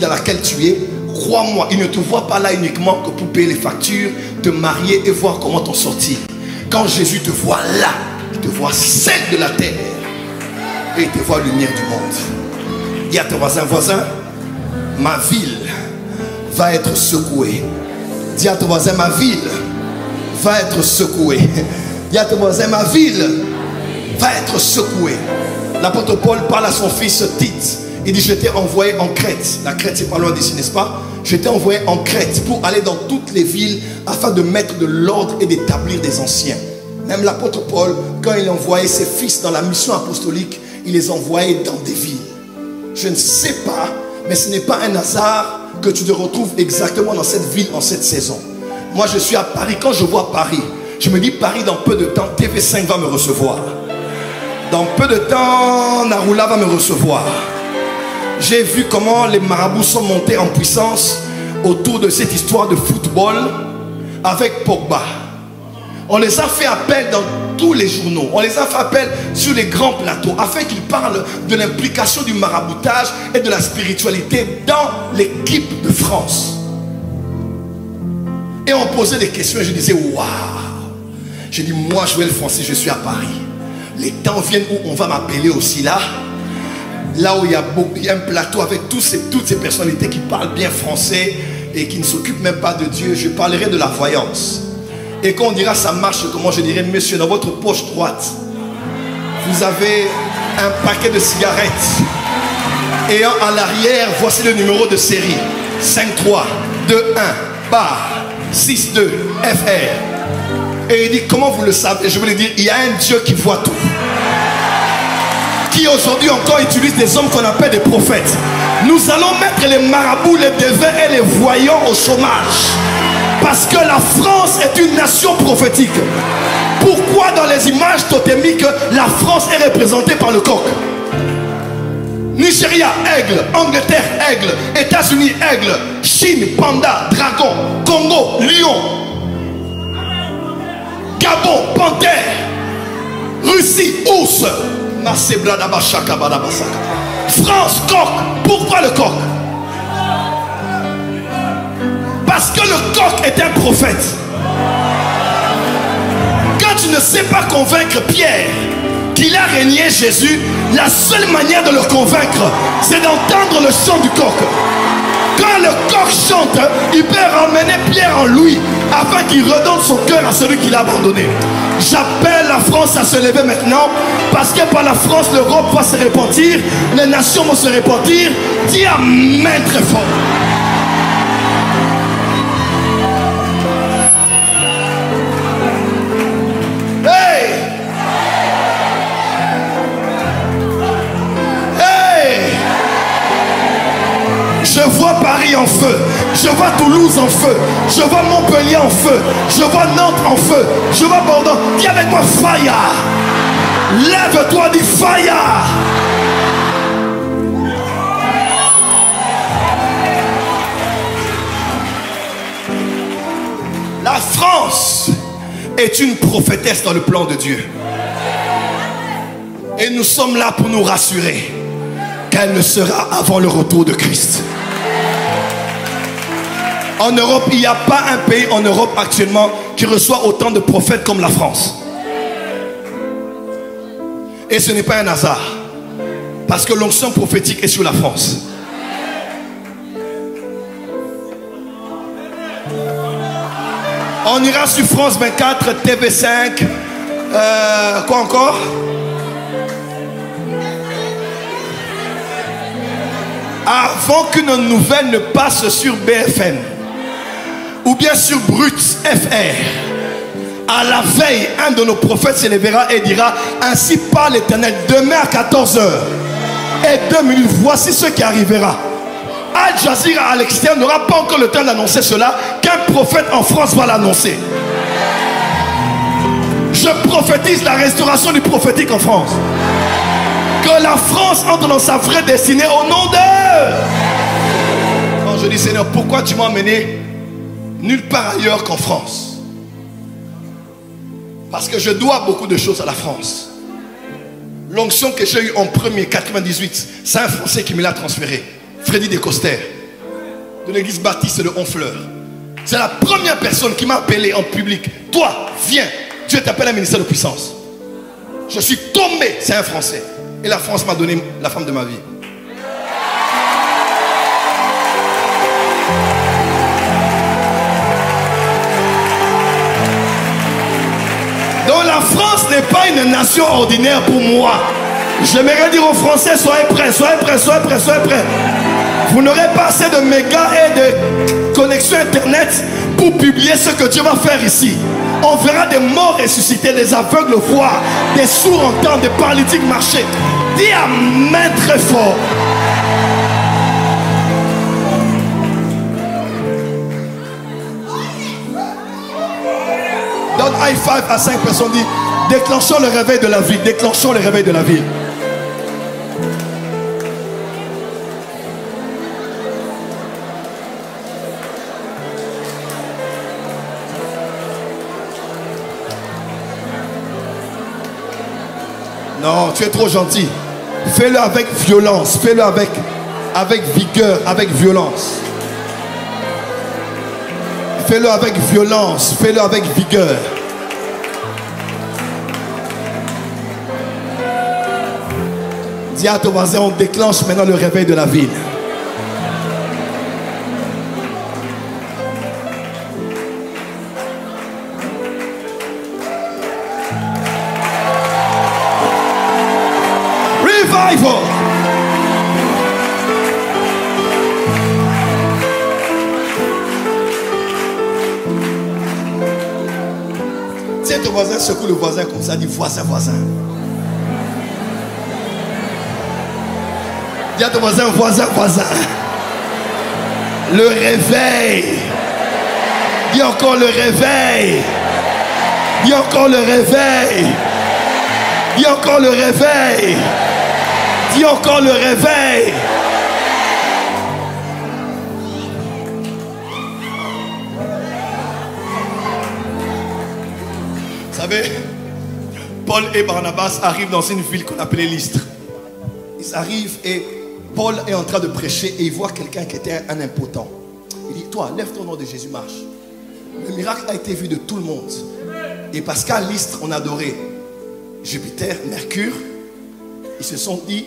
Speaker 1: dans laquelle tu es, crois-moi, il ne te voit pas là uniquement que pour payer les factures, te marier et voir comment t'en sortir. Quand Jésus te voit là, il te voit celle de la terre et il te voit lumière du monde. Dis à ton voisin, ma ville va être secouée. Dis à ton voisin, ma ville va être secouée. Dis à ton voisin, ma ville va être secouée. L'apôtre Paul parle à son fils Tite. Il dit, je t'ai envoyé en Crète. La Crète, c'est pas loin d'ici, n'est-ce pas? Je t'ai envoyé en Crète pour aller dans toutes les villes afin de mettre de l'ordre et d'établir des anciens. Même l'apôtre Paul, quand il envoyait ses fils dans la mission apostolique, il les envoyait dans des villes. Je ne sais pas, mais ce n'est pas un hasard que tu te retrouves exactement dans cette ville en cette saison. Moi, je suis à Paris. Quand je vois Paris, je me dis, Paris, dans peu de temps, TV5 va me recevoir. Dans peu de temps, Narula va me recevoir. J'ai vu comment les marabouts sont montés en puissance autour de cette histoire de football avec Pogba. On les a fait appel dans tous les journaux. On les a fait appel sur les grands plateaux afin qu'ils parlent de l'implication du maraboutage et de la spiritualité dans l'équipe de France. Et on posait des questions et je disais, waouh! J'ai dit, moi, Joël Francis, je suis à Paris. Les temps viennent où on va m'appeler aussi là. Là où il y a un plateau avec toutes ces personnalités qui parlent bien français et qui ne s'occupent même pas de Dieu. Je parlerai de la voyance. Et quand on dira ça marche, comment je dirais, monsieur, dans votre poche droite, vous avez un paquet de cigarettes. Et à l'arrière, voici le numéro de série. 5321 bar 62 FR. Et il dit, comment vous le savez? Je veux lui dire, il y a un Dieu qui voit tout. Qui aujourd'hui encore utilise des hommes qu'on appelle des prophètes. Nous allons mettre les marabouts, les devins et les voyants au chômage. Parce que la France est une nation prophétique. Pourquoi dans les images totémiques la France est représentée par le coq? Nigeria, aigle. Angleterre, aigle. États-Unis, aigle. Chine, panda, dragon. Congo, lion. Gabon, panthère. Russie, ours. France, coq. Pourquoi le coq? Parce que le coq est un prophète. Quand tu ne sais pas convaincre Pierre qu'il a régné Jésus, la seule manière de le convaincre, c'est d'entendre le chant du coq. Quand le coq chante, il peut ramener Pierre en lui afin qu'il redonne son cœur à celui qui l'a abandonné. J'appelle la France à se lever maintenant, parce que par la France, l'Europe va se repentir, les nations vont se repentir. Dis amen très fort. Hey! Hey! Je vois Paris en feu, je vois Toulouse en feu, je vois Montpellier en feu, je vois Nantes en feu, je vois Bordeaux. Dis avec moi fire. Lève-toi, dis fire. La France est une prophétesse dans le plan de Dieu. Et nous sommes là pour nous rassurer qu'elle ne sera avant le retour de Christ. En Europe, il n'y a pas un pays en Europe actuellement qui reçoit autant de prophètes comme la France. Et ce n'est pas un hasard. Parce que l'onction prophétique est sur la France. On ira sur France 24, TV5, quoi encore? Avant qu'une nouvelle ne passe sur BFM ou bien sur Brut FR, à la veille, un de nos prophètes se lèvera et dira: ainsi parle l'Éternel, demain à 14 h et 2 minutes, voici ce qui arrivera. Al Jazeera à l'extérieur n'aura pas encore le temps d'annoncer cela, qu'un prophète en France va l'annoncer. Je prophétise la restauration du prophétique en France. Que la France entre dans sa vraie destinée au nom d'eux. Quand je dis Seigneur, pourquoi tu m'as emmené nulle part ailleurs qu'en France? Parce que je dois beaucoup de choses à la France. L'onction que j'ai eue en premier 98, c'est un Français qui me l'a transféré. Freddy Descoster, de l'église baptiste de Honfleur. C'est la première personne qui m'a appelé en public. Toi, viens, Dieu t'appelle à un ministère de puissance. Je suis tombé, c'est un Français. Et la France m'a donné la femme de ma vie. Donc la France n'est pas une nation ordinaire pour moi. J'aimerais dire aux Français, soyez prêts, soyez prêts, soyez prêts, soyez prêts. Vous n'aurez pas assez de mégas et de connexions internet pour publier ce que Dieu va faire ici. On verra des morts ressuscités, des aveugles voir, des sourds entendre, des paralytiques marcher. Dis amen très fort. Donne high five à 5 personnes, dit déclenchons le réveil de la vie, déclenchons le réveil de la vie. Non, tu es trop gentil. Fais-le avec violence. Fais-le avec vigueur, avec violence. Fais-le avec violence. Fais-le avec vigueur. Dis à ton voisin, on déclenche maintenant le réveil de la ville. Revival. Tiens ton voisin, secoue le voisin comme ça, dis voisin, voisin. Dis à ton voisin, voisin, voisin. Le réveil. Dis encore le réveil. Dis encore le réveil. Dis encore le réveil. Dis encore le réveil. Vous savez, Paul et Barnabas arrivent dans une ville qu'on appelait Lystre. Ils arrivent et Paul est en train de prêcher et il voit quelqu'un qui était un impotent. Il dit, toi, lève-toi au nom de Jésus, marche. Le miracle a été vu de tout le monde. Et parce qu'à Lystre, on adorait Jupiter, Mercure, ils se sont dit,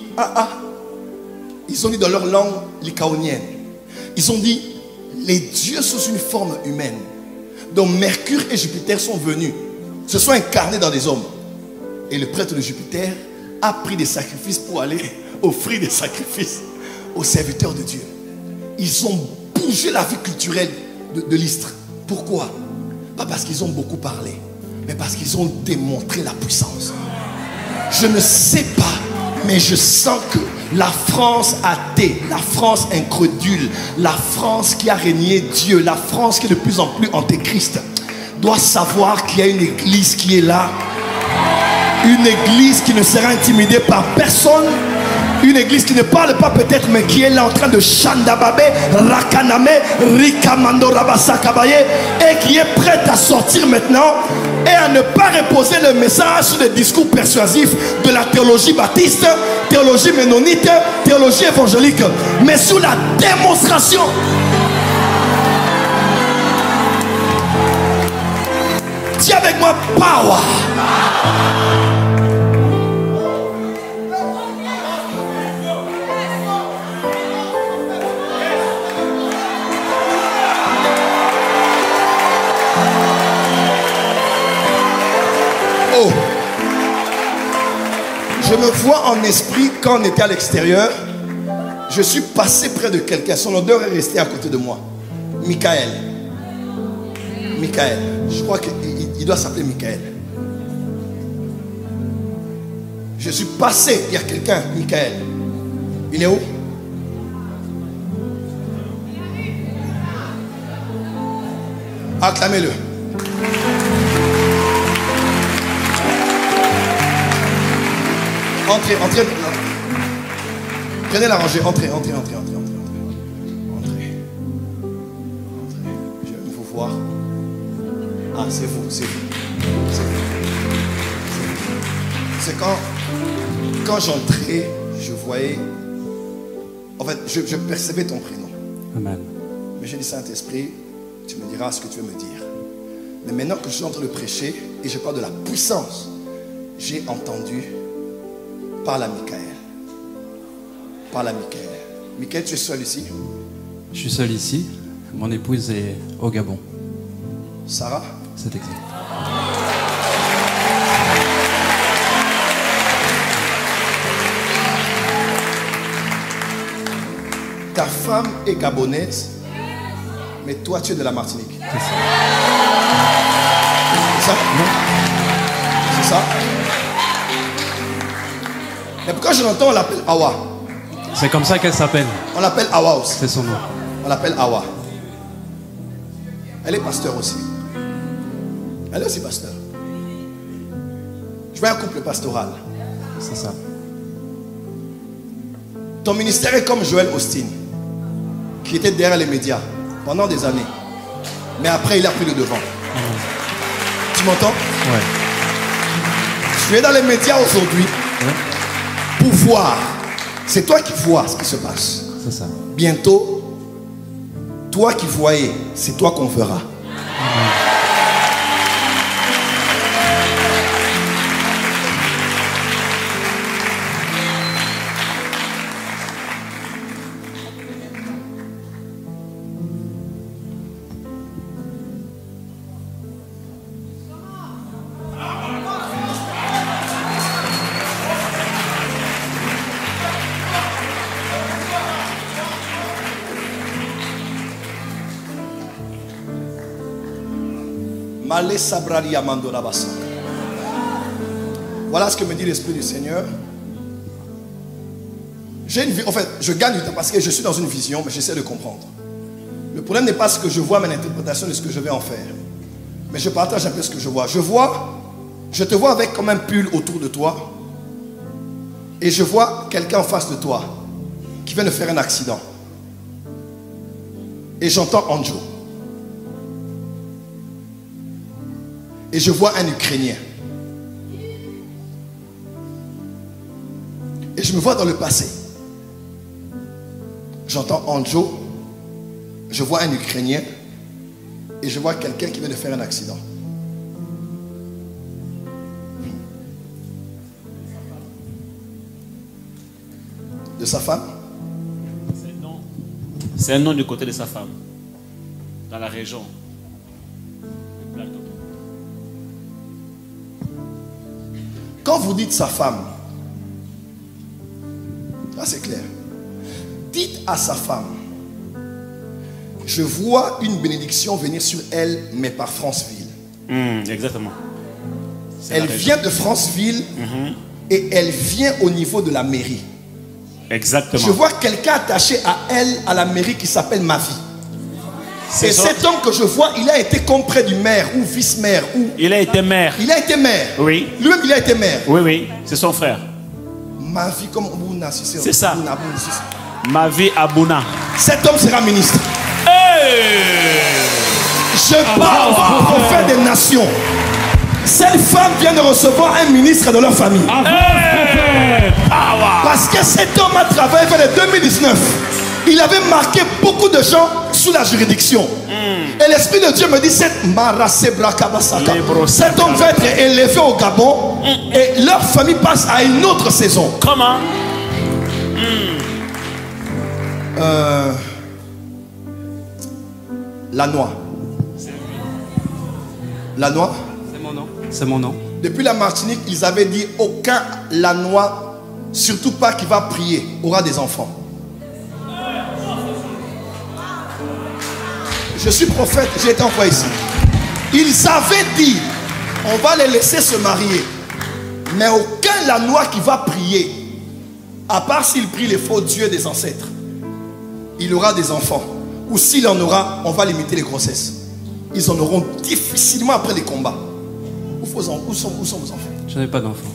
Speaker 1: ils ont dit dans leur langue lycaonienne, ils ont dit, les dieux sous une forme humaine Donc Mercure et Jupiter sont venus, se sont incarnés dans des hommes. Et le prêtre de Jupiter a pris des sacrifices pour aller offrir des sacrifices aux serviteurs de Dieu. Ils ont bougé la vie culturelle de l'Istre. Pourquoi? Pas parce qu'ils ont beaucoup parlé, mais parce qu'ils ont démontré la puissance. Je ne sais pas, mais je sens que la France athée, la France incrédule, la France qui a régné Dieu, la France qui est de plus en plus antéchrist, doit savoir qu'il y a une église qui est là. Une église qui ne sera intimidée par personne. Une église qui ne parle pas peut-être, mais qui est là en train de Chandababe, Rakaname, Rikamando Rabasakabaye, et qui est prête à sortir maintenant et à ne pas reposer le message sur des discours persuasifs de la théologie baptiste, théologie ménonite, théologie évangélique, mais sur la démonstration. Dis avec moi, power. Oh. Je me vois en esprit quand on était à l'extérieur. Je suis passé près de quelqu'un. Son odeur est restée à côté de moi. Michael. Michael. Je crois qu'il doit s'appeler Michael. Je suis passé. Il y a quelqu'un, Michael. Il est où? Acclamez-le. Entrez, entrez. Prenez la rangée. Entrez, entrez, entrez, entrez, entrez. Entrez. Entrez. Je vais vous voir. Ah, c'est vous, c'est vous. C'est quand j'entrais, je voyais. En fait, je percevais ton prénom.
Speaker 4: Amen.
Speaker 1: Mais j'ai dit, Saint-Esprit, tu me diras ce que tu veux me dire. Mais maintenant que je suis en train de prêcher et je parle de la puissance, j'ai entendu. Parle à Michael. Parle à Michael. Michael, tu es seul ici?
Speaker 4: Je suis seul ici. Mon épouse est au Gabon.
Speaker 1: Sarah?
Speaker 4: C'est exact.
Speaker 1: Ta femme est gabonaise, mais toi tu es de la Martinique.
Speaker 4: C'est ça.
Speaker 1: C'est ça?
Speaker 4: Non.
Speaker 1: C'est ça? Mais pourquoi je l'entends, on l'appelle Awa?
Speaker 4: C'est comme ça qu'elle s'appelle.
Speaker 1: On l'appelle Awa aussi.
Speaker 4: C'est son nom.
Speaker 1: On l'appelle Awa. Elle est pasteur aussi. Elle est aussi pasteur. Je vois un couple pastoral.
Speaker 4: C'est ça.
Speaker 1: Ton ministère est comme Joel Austin, qui était derrière les médias pendant des années. Mais après, il a pris le devant. Tu m'entends?
Speaker 4: Ouais.
Speaker 1: Tu es dans les médias aujourd'hui.
Speaker 4: Ouais.
Speaker 1: Pour voir. C'est toi qui vois ce qui se passe.
Speaker 4: C'est ça.
Speaker 1: Bientôt, toi qui voyais, c'est toi qu'on verra. Voilà ce que me dit l'Esprit du Seigneur. En fait, je gagne du temps parce que je suis dans une vision, mais j'essaie de comprendre. Le problème n'est pas ce que je vois, mais l'interprétation de ce que je vais en faire. Mais je partage un peu ce que je vois. Je te vois avec comme un pull autour de toi. Et je vois quelqu'un en face de toi qui vient de faire un accident. Et j'entends Anjo. Et je vois un Ukrainien. Et je me vois dans le passé. J'entends Anjo. Je vois un Ukrainien. Et je vois quelqu'un qui vient de faire un accident. De sa femme?
Speaker 5: C'est un nom du côté de sa femme. Dans la région.
Speaker 1: Quand vous dites sa femme, là c'est clair. Dites à sa femme, je vois une bénédiction venir sur elle, mais par Franceville.
Speaker 5: Exactement.
Speaker 1: Elle vient de Franceville et elle vient au niveau de la mairie.
Speaker 5: Exactement.
Speaker 1: Je vois quelqu'un attaché à elle, à la mairie, qui s'appelle Ma Vie. Et cet homme que je vois, il a été comme près du maire ou vice-maire.
Speaker 5: Il a été maire.
Speaker 1: Il a été maire.
Speaker 5: Oui.
Speaker 1: Lui-même, il a été maire.
Speaker 5: Oui, oui. C'est son frère.
Speaker 1: Ma Vie comme Ouna.
Speaker 5: C'est ça. Ma Vie à Bouna.
Speaker 1: Cet homme sera ministre.
Speaker 5: Hey!
Speaker 1: Je parle au prophète des nations. Cette femme vient de recevoir un ministre de leur famille.
Speaker 5: Hey!
Speaker 1: Parce que cet homme a travaillé vers le 2019. Il avait marqué beaucoup de gens sous la juridiction. Et l'Esprit de Dieu me dit, cet homme va être élevé au Gabon et leur famille passe à une autre saison.
Speaker 5: Comment?
Speaker 1: La noix. La noix.
Speaker 4: C'est mon nom. C'est mon nom.
Speaker 1: Depuis la Martinique, ils avaient dit aucun Lanois, surtout pas qui va prier, aura des enfants. Je suis prophète, j'ai été envoyé ici. Ils avaient dit, on va les laisser se marier. Mais aucun Lanois qui va prier, à part s'il prie les faux dieux des ancêtres, il aura des enfants. Ou s'il en aura, on va limiter les grossesses. Ils en auront difficilement après les combats. Où sont vos enfants?
Speaker 4: Je n'ai pas d'enfant.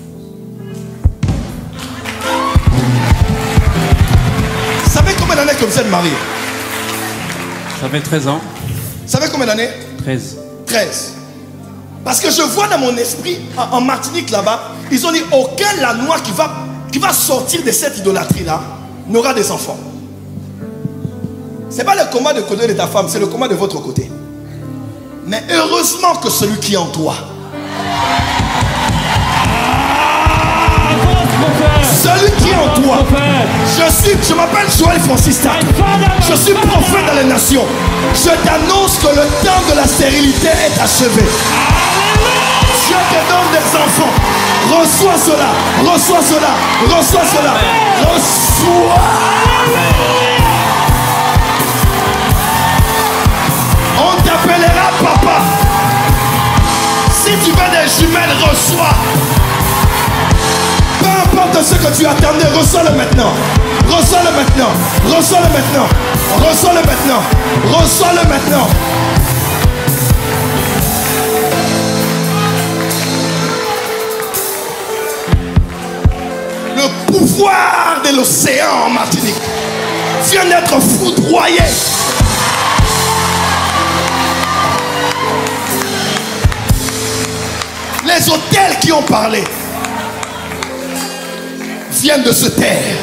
Speaker 1: Vous savez combien d'années que vous êtes mariés?
Speaker 4: Ça fait 13 ans.
Speaker 1: Vous savez combien d'années?
Speaker 4: 13.
Speaker 1: 13. Parce que je vois dans mon esprit, en Martinique là-bas, ils ont dit aucun Lanois qui va sortir de cette idolâtrie-là n'aura des enfants. Ce n'est pas le combat de côté de ta femme, c'est le combat de votre côté. Mais heureusement que celui qui est en toi. Celui qui est en toi. Je m'appelle Joël Francis Tac. Je suis prophète dans les nations. Je t'annonce que le temps de la stérilité est achevé. Dieu te donne des enfants. Reçois cela. Reçois cela. Reçois cela. Reçois. On t'appellera papa. Si tu veux des jumelles, reçois. Peu importe ce que tu attendais, reçois-le maintenant. Reçois-le maintenant. Reçois-le maintenant. Reçois-le maintenant. Reçois-le maintenant. Le pouvoir de l'océan en Martinique vient d'être foudroyé. Les hôtels qui ont parlé viennent de se taire.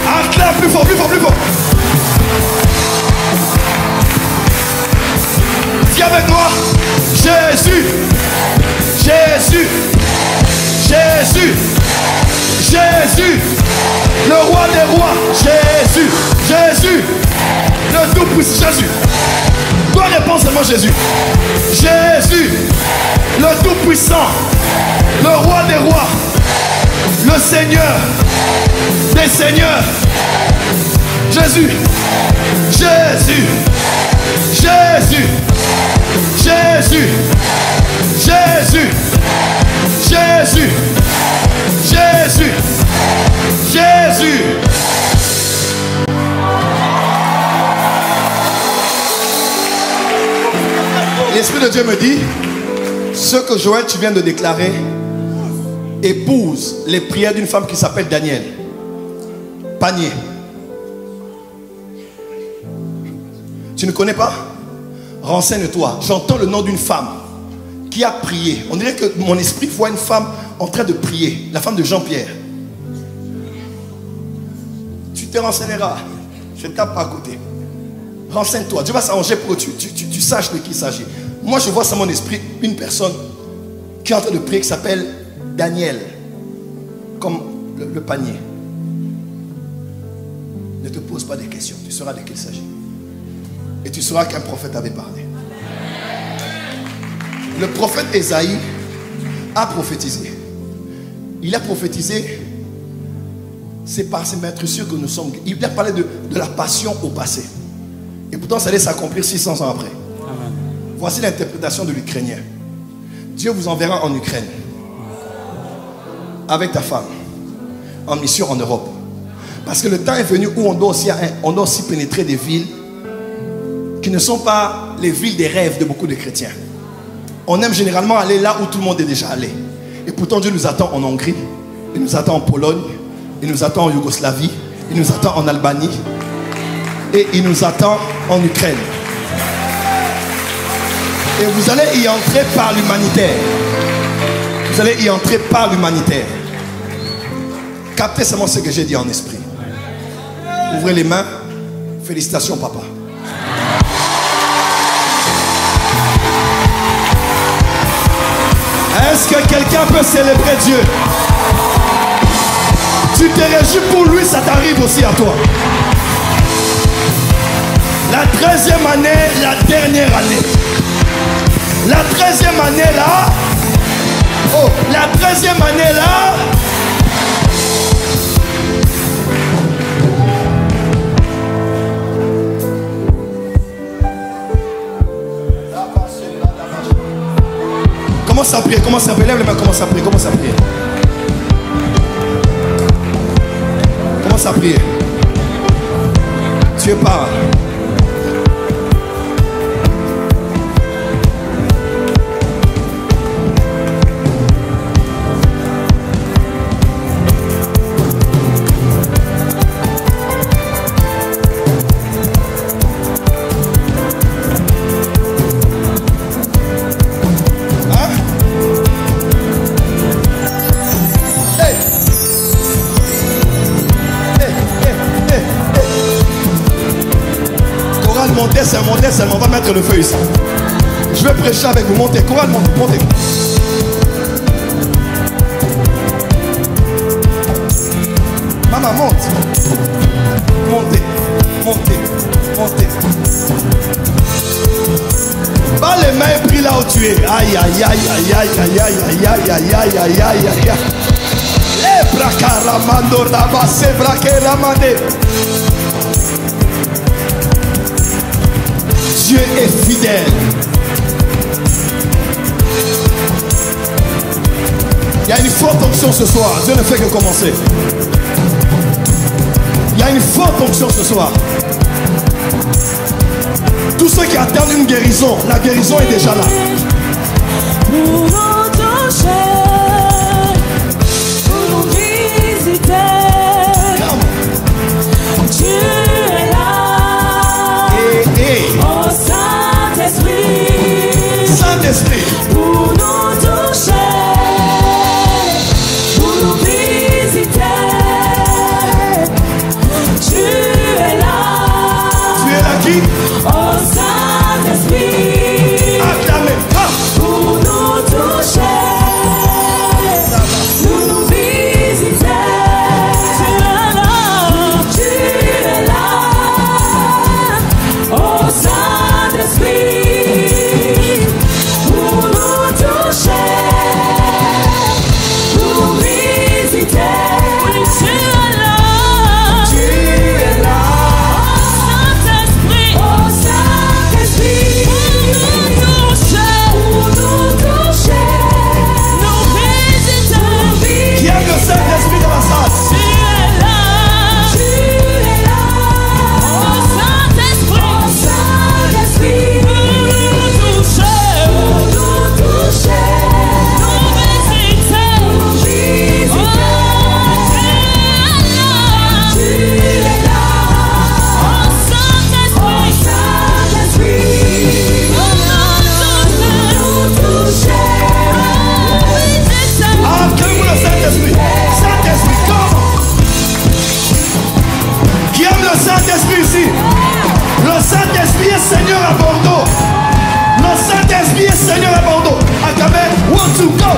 Speaker 1: Acclame plus fort, plus fort, plus fort. Dis avec moi, Jésus, Jésus, Jésus, Jésus, le roi des rois, Jésus, Jésus, le tout-puissant, Jésus. Toi réponds seulement Jésus. Jésus, le tout-puissant, le roi des rois, le Seigneur des seigneurs. Jésus, Jésus, Jésus, Jésus, Jésus, Jésus, Jésus, Jésus. L'Esprit de Dieu me dit, ce que Joël tu viens de déclarer épouse les prières d'une femme qui s'appelle Daniel. Panier. Tu ne connais pas? Renseigne-toi. J'entends le nom d'une femme qui a prié. On dirait que mon esprit voit une femme en train de prier. La femme de Jean-Pierre. Tu te renseigneras. Je ne tape pas à côté. Renseigne-toi. Dieu va s'arranger pour que tu saches de qui il s'agit. Moi, je vois dans mon esprit une personne qui est en train de prier qui s'appelle Daniel. Comme le panier. Ne te pose pas des questions. Tu sauras de qui il s'agit. Et tu sauras qu'un prophète avait parlé. Le prophète Ésaïe a prophétisé. Il a prophétisé. C'est par ses maîtres sûrs que nous sommes. Il a parlé de la passion au passé. Et pourtant, ça allait s'accomplir 600 ans après. Amen. Voici l'interprétation de l'Ukrainien. Dieu vous enverra en Ukraine. Avec ta femme. En mission en Europe. Parce que le temps est venu où on doit aussi pénétrer des villes qui ne sont pas les villes des rêves de beaucoup de chrétiens. On aime généralement aller là où tout le monde est déjà allé. Et pourtant Dieu nous attend en Hongrie, il nous attend en Pologne, il nous attend en Yougoslavie, il nous attend en Albanie et il nous attend en Ukraine. Et vous allez y entrer par l'humanitaire. Vous allez y entrer par l'humanitaire. Captez seulement ce que j'ai dit en esprit. Ouvrez les mains. Félicitations papa. Est-ce que quelqu'un peut célébrer Dieu? Tu te réjouis pour lui, ça t'arrive aussi à toi. La 13e année, la dernière année. La 13e année là. Oh, la 13e année là. Commence à prier, commence à prier, lève les mains, commence à prier, commence à prier. Commence à prier. Dieu parle. Montez seulement, on va mettre le feu ici. Je vais prêcher avec vous. Montez, chorale, montez. Maman, monte. Montez, montez, montez. Bas les mains et prie là où tu es. Aïe, aïe, aïe, aïe, aïe, aïe, aïe, aïe, aïe, aïe, aïe, aïe, aïe, aïe, aïe. Eh, bracaramando, rabasse, bracaramande. Dieu est fidèle. Il y a une forte onction ce soir. Dieu ne fait que commencer. Il y a une forte onction ce soir. Tous ceux qui attendent une guérison, la guérison est déjà là.
Speaker 6: Pour nous toucher, pour nous visiter. Dieu est là. Oh Saint-Esprit,
Speaker 1: Saint-Esprit,
Speaker 6: pour nous toucher, pour nous visiter. Dieu est là.
Speaker 1: Tu es là qui?
Speaker 6: Oh Saint-Esprit,
Speaker 1: acclamez.
Speaker 6: pour nous toucher, pour nous visiter. Tu es là. Oh Saint-Esprit, pour nous toucher, pour nous visiter. Tu es là. Tu es là. Saint-Esprit, oh Saint-Esprit, pour nous toucher, nous visiter.
Speaker 1: Qui aime le Saint-Esprit dans la salle?
Speaker 6: Tu es là. Tu es là. Oh Saint-Esprit, pour nous toucher, nous visiter. Tu es là. Oh Saint-Esprit, pour nous toucher,
Speaker 1: Acclamez le Saint-Esprit. Saint-Esprit, comment? Qui aime le Saint-Esprit ici? Le Saint-Esprit est Seigneur à Bordeaux. Le Saint-Esprit est Seigneur à Bordeaux. Acclamez, one, two, go.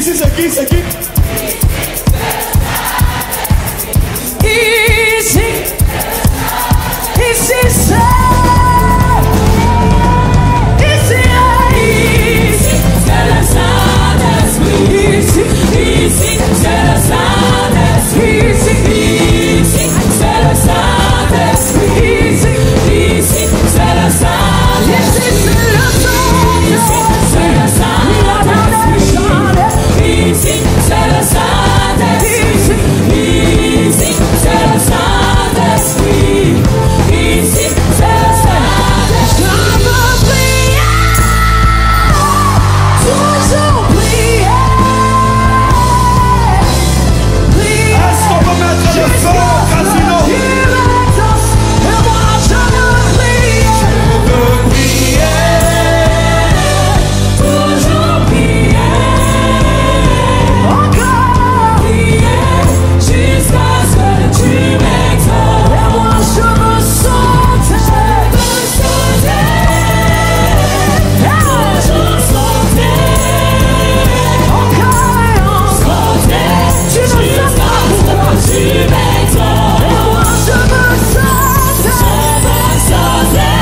Speaker 1: Ici, c'est qui? C'est qui?
Speaker 6: Ici, ici, c'est le Saint-Esprit. Ici, c'est le Saint-Esprit. Ici, c'est le Saint-Esprit. Ici, c'est le Saint-Esprit. Ici, c'est le Saint-Esprit. Ici, c'est le Saint-Esprit. Ici, c'est le Saint-Esprit. Ici, c'est le Saint-Esprit. Je veux prier, toujours prier.
Speaker 1: Est-ce qu'on peut mettre le feu au casino?
Speaker 6: Et moi, je veux prier. Toujours prier. Encore prier. Jusqu'à ce que tu m'exauces. Et moi, je veux sauter. Toujours sauter. Encore et encore. Tu ne sais pas pourquoi tu m'exauces. Et moi, je veux sauter.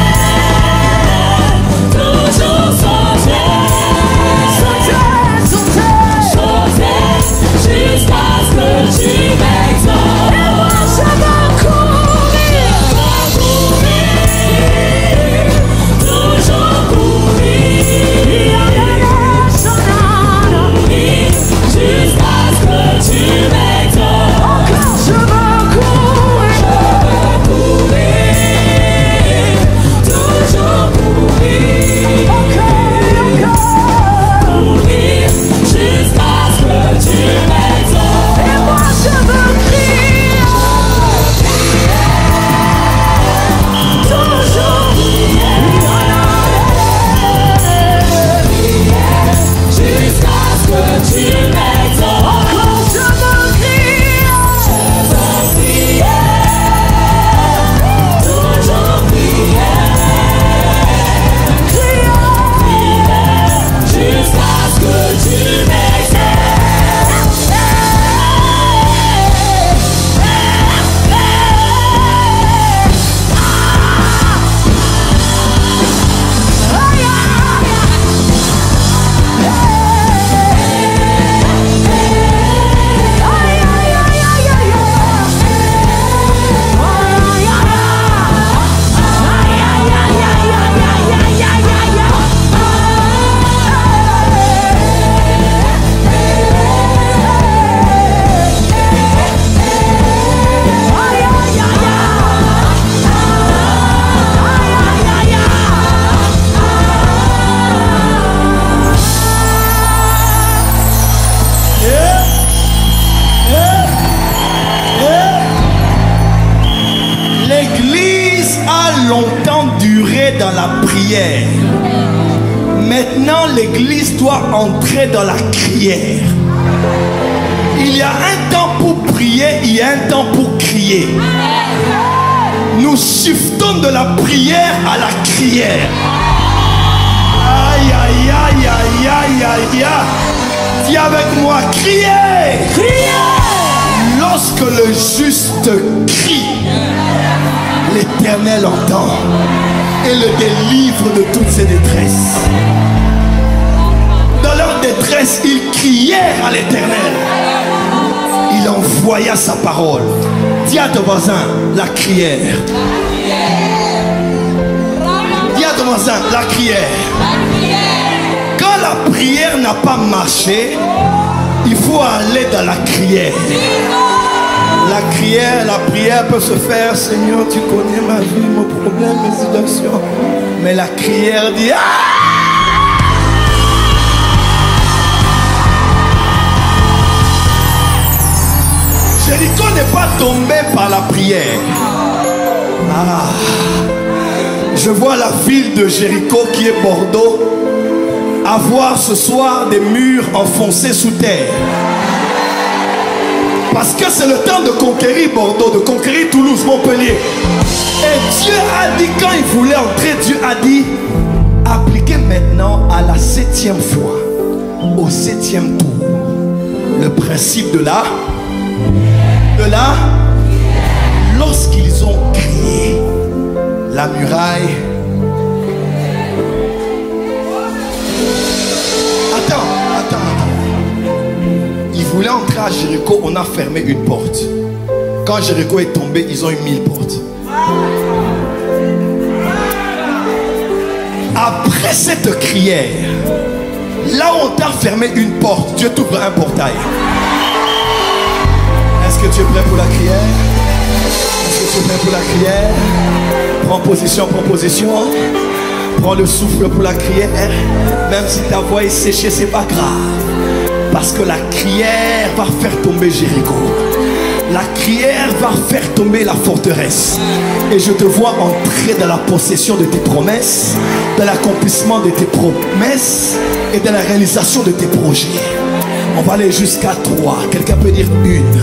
Speaker 6: Toujours sauter. Sauter jusqu'à ce que tu m'exauces. Et moi, je veux courir. Toujours courir. Jusqu'à ce que tu m'exauces. Encore, je veux courir. Toujours courir. Courir jusqu'à ce que tu m'exauces. Et moi, je veux crier. Toujours crier. Jusqu'à ce que tu m'exauces. Encore, je veux crier. Toujours crier. Jusqu'à ce que tu
Speaker 1: L'église a longtemps duré dans la prière. Maintenant, l'église doit entrer dans la crière. Il y a un temps pour prier, il y a un temps pour crier. Nous shiftons de la prière à la crière. Aïe, aïe, aïe, aïe, aïe, aïe, aïe. Dis avec moi, criez. Lorsque le juste crie, l'Éternel entend et le délivre de toutes ses détresses. Dans leur détresse, ils crièrent à l'Éternel. Il envoya sa parole. Dis à ton voisin, la crière. Dis à ton voisin, la crière. Quand la prière n'a pas marché, il faut aller dans la crière. La prière peut se faire, Seigneur, tu connais ma vie, mon problème, mes situations. Mais la crière dit, Jéricho n'est pas tombé par la prière. Je vois la ville de Jéricho qui est Bordeaux avoir ce soir des murs enfoncés sous terre. Parce que c'est le temps de conquérir Bordeaux, de conquérir Toulouse, Montpellier. Et Dieu a dit, quand il voulait entrer, Dieu a dit, appliquez maintenant à la 7e fois, au 7e tour. le principe de la lorsqu'ils ont crié, la muraille. Attends. Ils voulaient entrer à Jéricho, on a fermé une porte. Quand Jéricho est tombé, ils ont eu 1000 portes. Après cette crière, là où on t'a fermé une porte, Dieu t'ouvre un portail. Est-ce que tu es prêt pour la prière? Est-ce que tu es prêt pour la prière? Prends position, prends position. Prends le souffle pour la prière. Même si ta voix est séchée, c'est pas grave. Parce que la prière va faire tomber Jéricho. La prière va faire tomber la forteresse. Et je te vois entrer dans la possession de tes promesses, dans l'accomplissement de tes promesses et dans la réalisation de tes projets. On va aller jusqu'à 3. Quelqu'un peut dire une.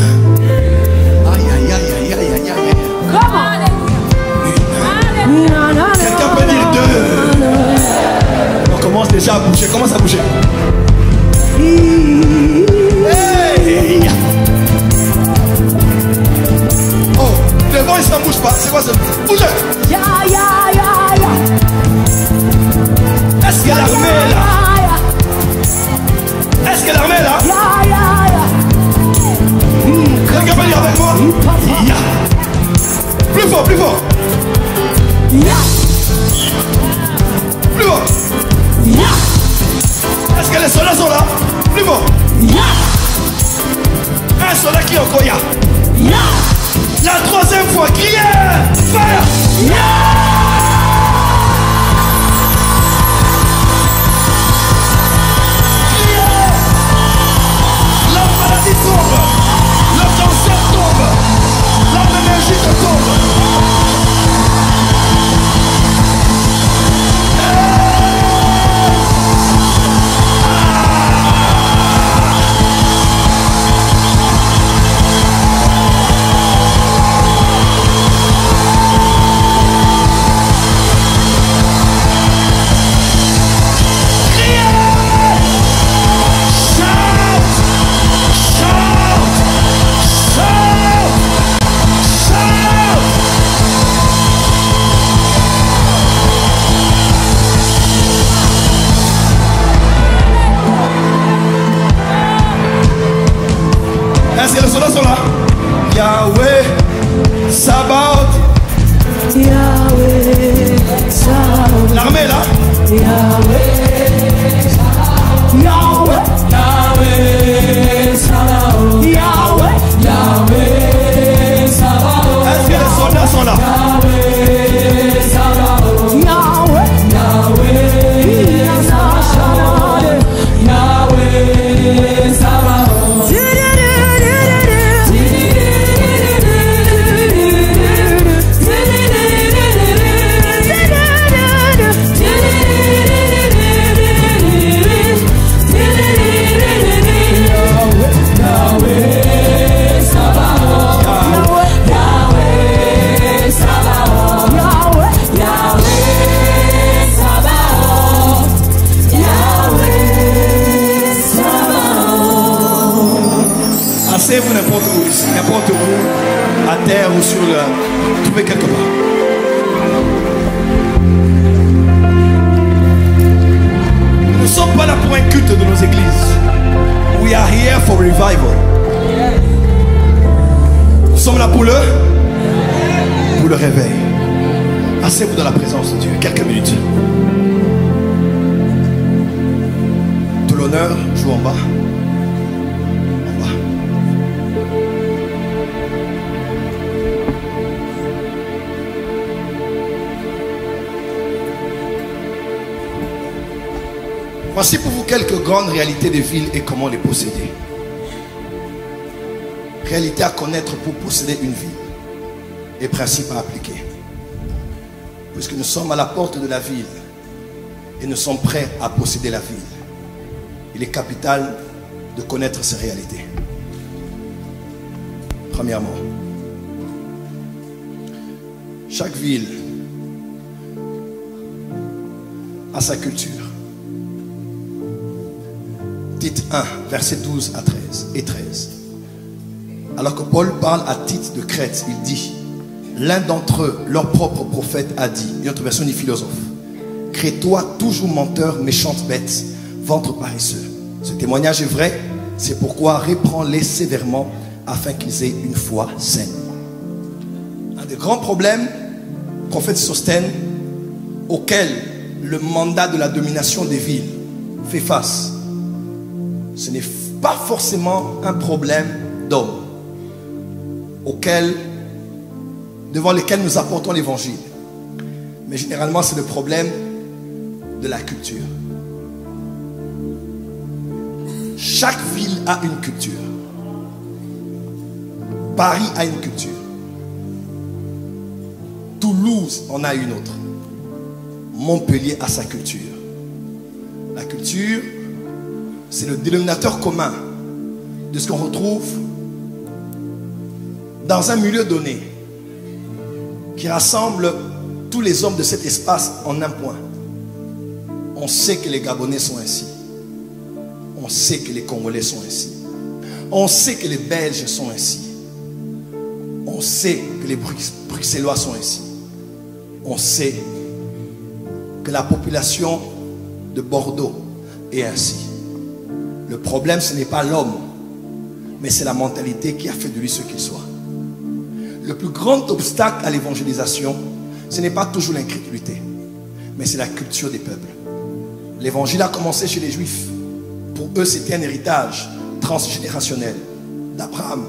Speaker 1: Quelqu'un peut dire 2. On commence déjà à bouger. Commence à bouger. Hey. Oh, devant il ne bouge pas. C'est quoi ça? Bougez. Est-ce que l'armée est là? Est-ce que l'armée est là? Quelqu'un peut dire avec moi? Plus fort, plus fort. Plus fort. Est-ce que les soldats sont là? Plus fort. Un soldat qui est encore là. La troisième fois, criez! Fire! La maladie tombe, le cancer tombe, la méningite tombe. Est-ce que les soldats sont là? Yahweh, Sabaoth.
Speaker 6: Yahweh, Sabaoth.
Speaker 1: L'armée est là?
Speaker 6: Yahweh, Yahweh, Yahweh, Sabaoth. Yahweh, Yahweh, Sabaoth.
Speaker 1: Est-ce que les soldats sont là?
Speaker 6: Yahweh, Sabaoth. Yahweh, Yahweh, Sabaoth. Yahweh, Sabaoth.
Speaker 1: Asseyez-vous n'importe où ici, n'importe où, à terre ou sur le... Trouvez quelque part. Nous ne sommes pas là pour un culte de nos églises. We are here for revival. Nous sommes là pour le réveil. Asseyez-vous dans la présence de Dieu. Quelques minutes. Tout l'honneur, joue en bas. En bas. Voici pour vous quelques grandes réalités des villes et comment les posséder. Réalité à connaître pour posséder une ville et principes à appliquer. Puisque nous sommes à la porte de la ville et nous sommes prêts à posséder la ville, il est capital de connaître ces réalités. Premièrement, chaque ville a sa culture. Tite 1, versets 12 à 13 et 13. Alors que Paul parle à Tite de Crète, il dit, l'un d'entre eux, leur propre prophète, a dit, une autre version dit philosophe, crée-toi toujours menteur, méchante bête, ventre paresseux. Ce témoignage est vrai, c'est pourquoi reprends-les sévèrement afin qu'ils aient une foi saine. Un des grands problèmes, prophète Sosthène, auquel le mandat de la domination des villes fait face, ce n'est pas forcément un problème d'homme devant lesquels nous apportons l'évangile. Mais généralement, c'est le problème de la culture. Chaque ville a une culture. Paris a une culture. Toulouse en a une autre. Montpellier a sa culture. La culture, c'est le dénominateur commun de ce qu'on retrouve dans un milieu donné qui rassemble tous les hommes de cet espace en un point. On sait que les Gabonais sont ainsi. On sait que les Congolais sont ainsi. On sait que les Belges sont ainsi. On sait que les Bruxellois sont ainsi. On sait que la population de Bordeaux est ainsi. Le problème, ce n'est pas l'homme, mais c'est la mentalité qui a fait de lui ce qu'il soit. Le plus grand obstacle à l'évangélisation, ce n'est pas toujours l'incrédulité, mais c'est la culture des peuples. L'évangile a commencé chez les Juifs. Pour eux, c'était un héritage transgénérationnel. D'Abraham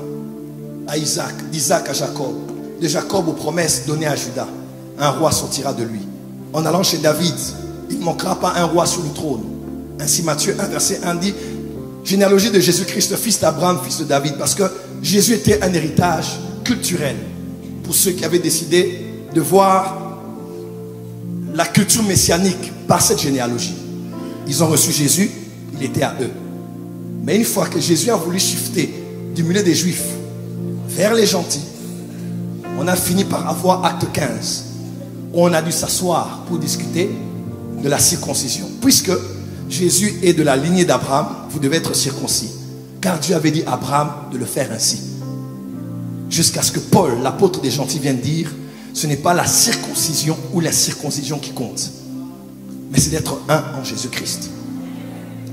Speaker 1: à Isaac, d'Isaac à Jacob, de Jacob aux promesses données à Judas. Un roi sortira de lui. En allant chez David, il ne manquera pas un roi sur le trône. Ainsi Matthieu 1 verset 1 dit, généalogie de Jésus-Christ, fils d'Abraham, fils de David, parce que Jésus était un héritage culturel pour ceux qui avaient décidé de voir la culture messianique par cette généalogie. Ils ont reçu Jésus, il était à eux. Mais une fois que Jésus a voulu shifter du milieu des Juifs vers les gentils, on a fini par avoir acte 15, où on a dû s'asseoir pour discuter de la circoncision. Puisque Jésus est de la lignée d'Abraham, vous devez être circoncis. Car Dieu avait dit à Abraham de le faire ainsi. Jusqu'à ce que Paul, l'apôtre des gentils, vienne dire, ce n'est pas la circoncision ou la circoncision qui compte, mais c'est d'être un en Jésus-Christ.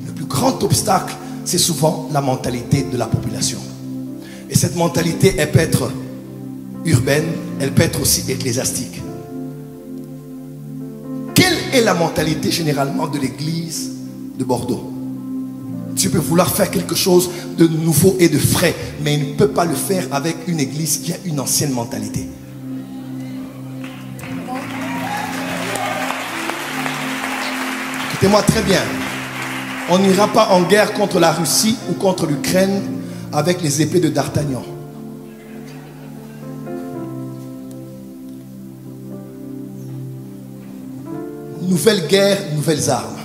Speaker 1: Le plus grand obstacle, c'est souvent la mentalité de la population. Et cette mentalité, elle peut être urbaine, elle peut être aussi ecclésiastique. Quelle est la mentalité généralement de l'église de Bordeaux? Tu peux vouloir faire quelque chose de nouveau et de frais, mais il ne peut pas le faire avec une église qui a une ancienne mentalité. Écoutez-moi très bien. On n'ira pas en guerre contre la Russie ou contre l'Ukraine avec les épées de D'Artagnan. Nouvelle guerre, nouvelles armes.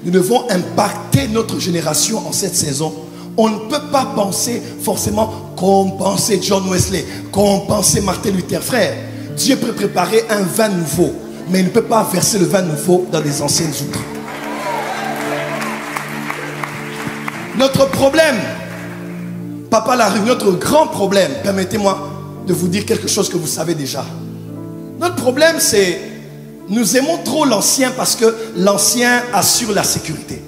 Speaker 1: Nous devons impacter notre génération en cette saison. On ne peut pas penser forcément comme pensait John Wesley, comme pensait Martin Luther. Frère, Dieu peut préparer un vin nouveau, mais il ne peut pas verser le vin nouveau dans les anciennes outres. Notre problème, Papa Larue, notre grand problème, permettez-moi de vous dire quelque chose que vous savez déjà. Notre problème, c'est nous aimons trop l'ancien parce que l'ancien assure la sécurité.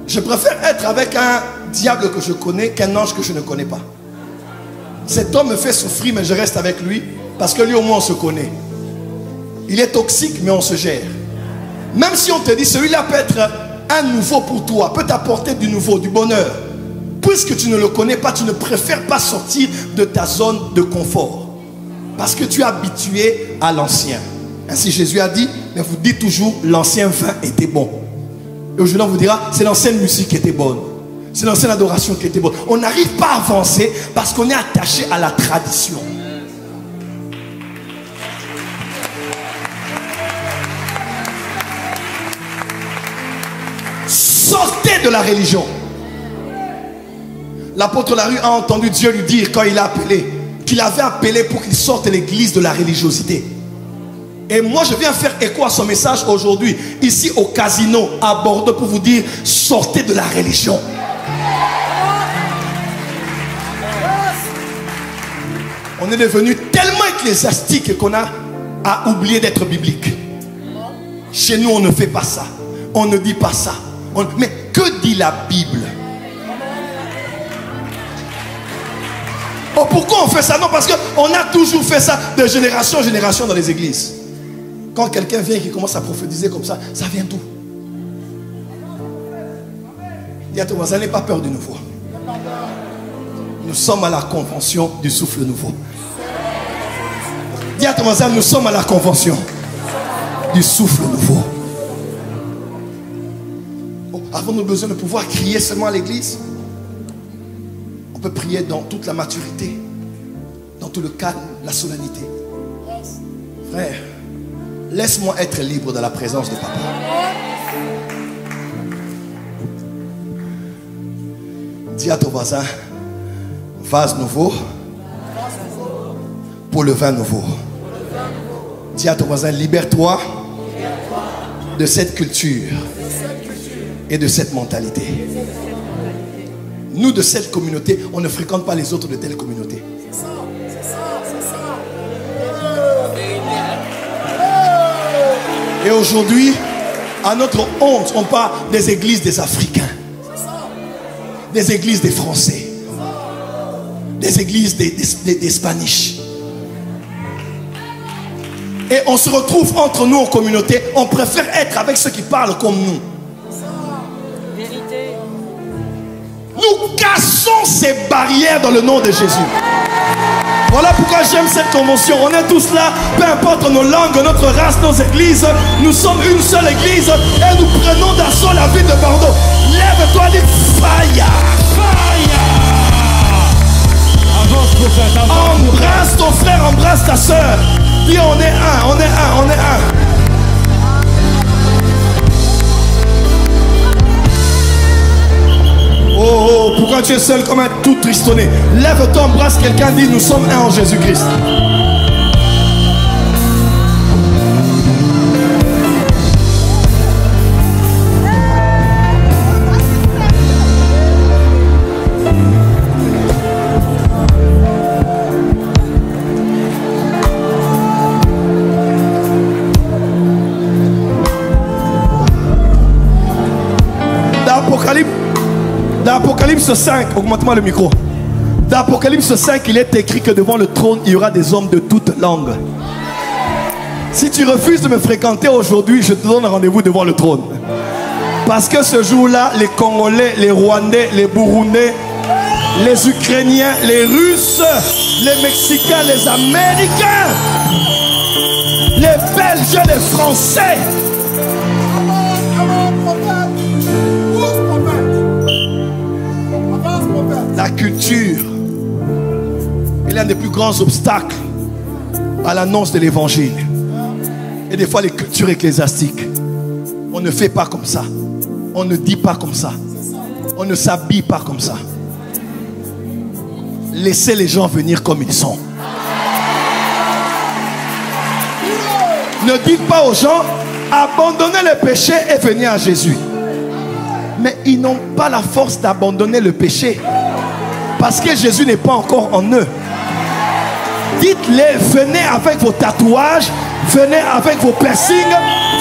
Speaker 1: Je préfère être avec un diable que je connais qu'un ange que je ne connais pas. Cet homme me fait souffrir, mais je reste avec lui parce que lui au moins on se connaît. Il est toxique, mais on se gère. Même si on te dit celui-là peut être un nouveau pour toi, peut t'apporter du nouveau, du bonheur. Puisque tu ne le connais pas, tu ne préfères pas sortir de ta zone de confort. Parce que tu es habitué à l'ancien. Ainsi Jésus a dit, mais vous dites toujours l'ancien vin était bon. Et aujourd'hui on vous dira, c'est l'ancienne musique qui était bonne. C'est l'ancienne adoration qui était bonne. On n'arrive pas à avancer parce qu'on est attaché à la tradition. Sortez de la religion. L'apôtre Larue a entendu Dieu lui dire quand il a appelé, qu'il avait appelé pour qu'il sorte de l'église de la religiosité. Et moi, je viens faire écho à son message aujourd'hui, ici au casino, à Bordeaux, pour vous dire, sortez de la religion. On est devenu tellement ecclésiastique qu'on a oublié d'être biblique. Chez nous, on ne fait pas ça. On ne dit pas ça. Mais que dit la Bible? Oh, pourquoi on fait ça? Non, parce qu'on a toujours fait ça de génération en génération dans les églises. Quand quelqu'un vient et qui commence à prophétiser comme ça, ça vient d'où? Dis à ton voisin, n'aie pas peur du nouveau. Nous sommes à la convention du souffle nouveau. Dis à ton voisin, nous sommes à la convention du souffle nouveau. Oh, avons-nous besoin de pouvoir crier seulement à l'église? On peut prier dans toute la maturité, dans tout le calme, la solennité. Frère, laisse-moi être libre dans la présence de papa. Dis à ton voisin, vase nouveau pour le vin nouveau. Dis à ton voisin, libère-toi de cette culture et de cette mentalité. Nous, de cette communauté, on ne fréquente pas les autres de telle communauté. Et aujourd'hui, à notre honte, on parle des églises des Africains, des églises des Français, des églises des Spanish. Et on se retrouve entre nous en communauté, on préfère être avec ceux qui parlent comme nous. Nous cassons ces barrières dans le nom de Jésus. Voilà pourquoi j'aime cette convention. On est tous là, peu importe nos langues, notre race, nos églises. Nous sommes une seule église et nous prenons d'assaut la ville de Bordeaux. Lève-toi, dis fire. Embrasse ton frère, embrasse ta soeur. Dis on est un, on est un, on est un. Oh, oh, pourquoi tu es seul comme un tout tristonné? Lève-toi, embrasse quelqu'un, dis nous sommes un en Jésus-Christ. Dans Apocalypse 5, augmente-moi le micro. Dans Apocalypse 5, il est écrit que devant le trône, il y aura des hommes de toutes langues. Si tu refuses de me fréquenter aujourd'hui, je te donne rendez-vous devant le trône. Parce que ce jour-là, les Congolais, les Rwandais, les Burundais, les Ukrainiens, les Russes, les Mexicains, les Américains, les Belges, les Français, la culture est l'un des plus grands obstacles à l'annonce de l'évangile. Et des fois les cultures ecclésiastiques, on ne fait pas comme ça, on ne dit pas comme ça, on ne s'habille pas comme ça. Laissez les gens venir comme ils sont. Ne dites pas aux gens abandonnez le péché et venez à Jésus. Mais ils n'ont pas la force d'abandonner le péché parce que Jésus n'est pas encore en eux. Dites-les, venez avec vos tatouages, venez avec vos piercings,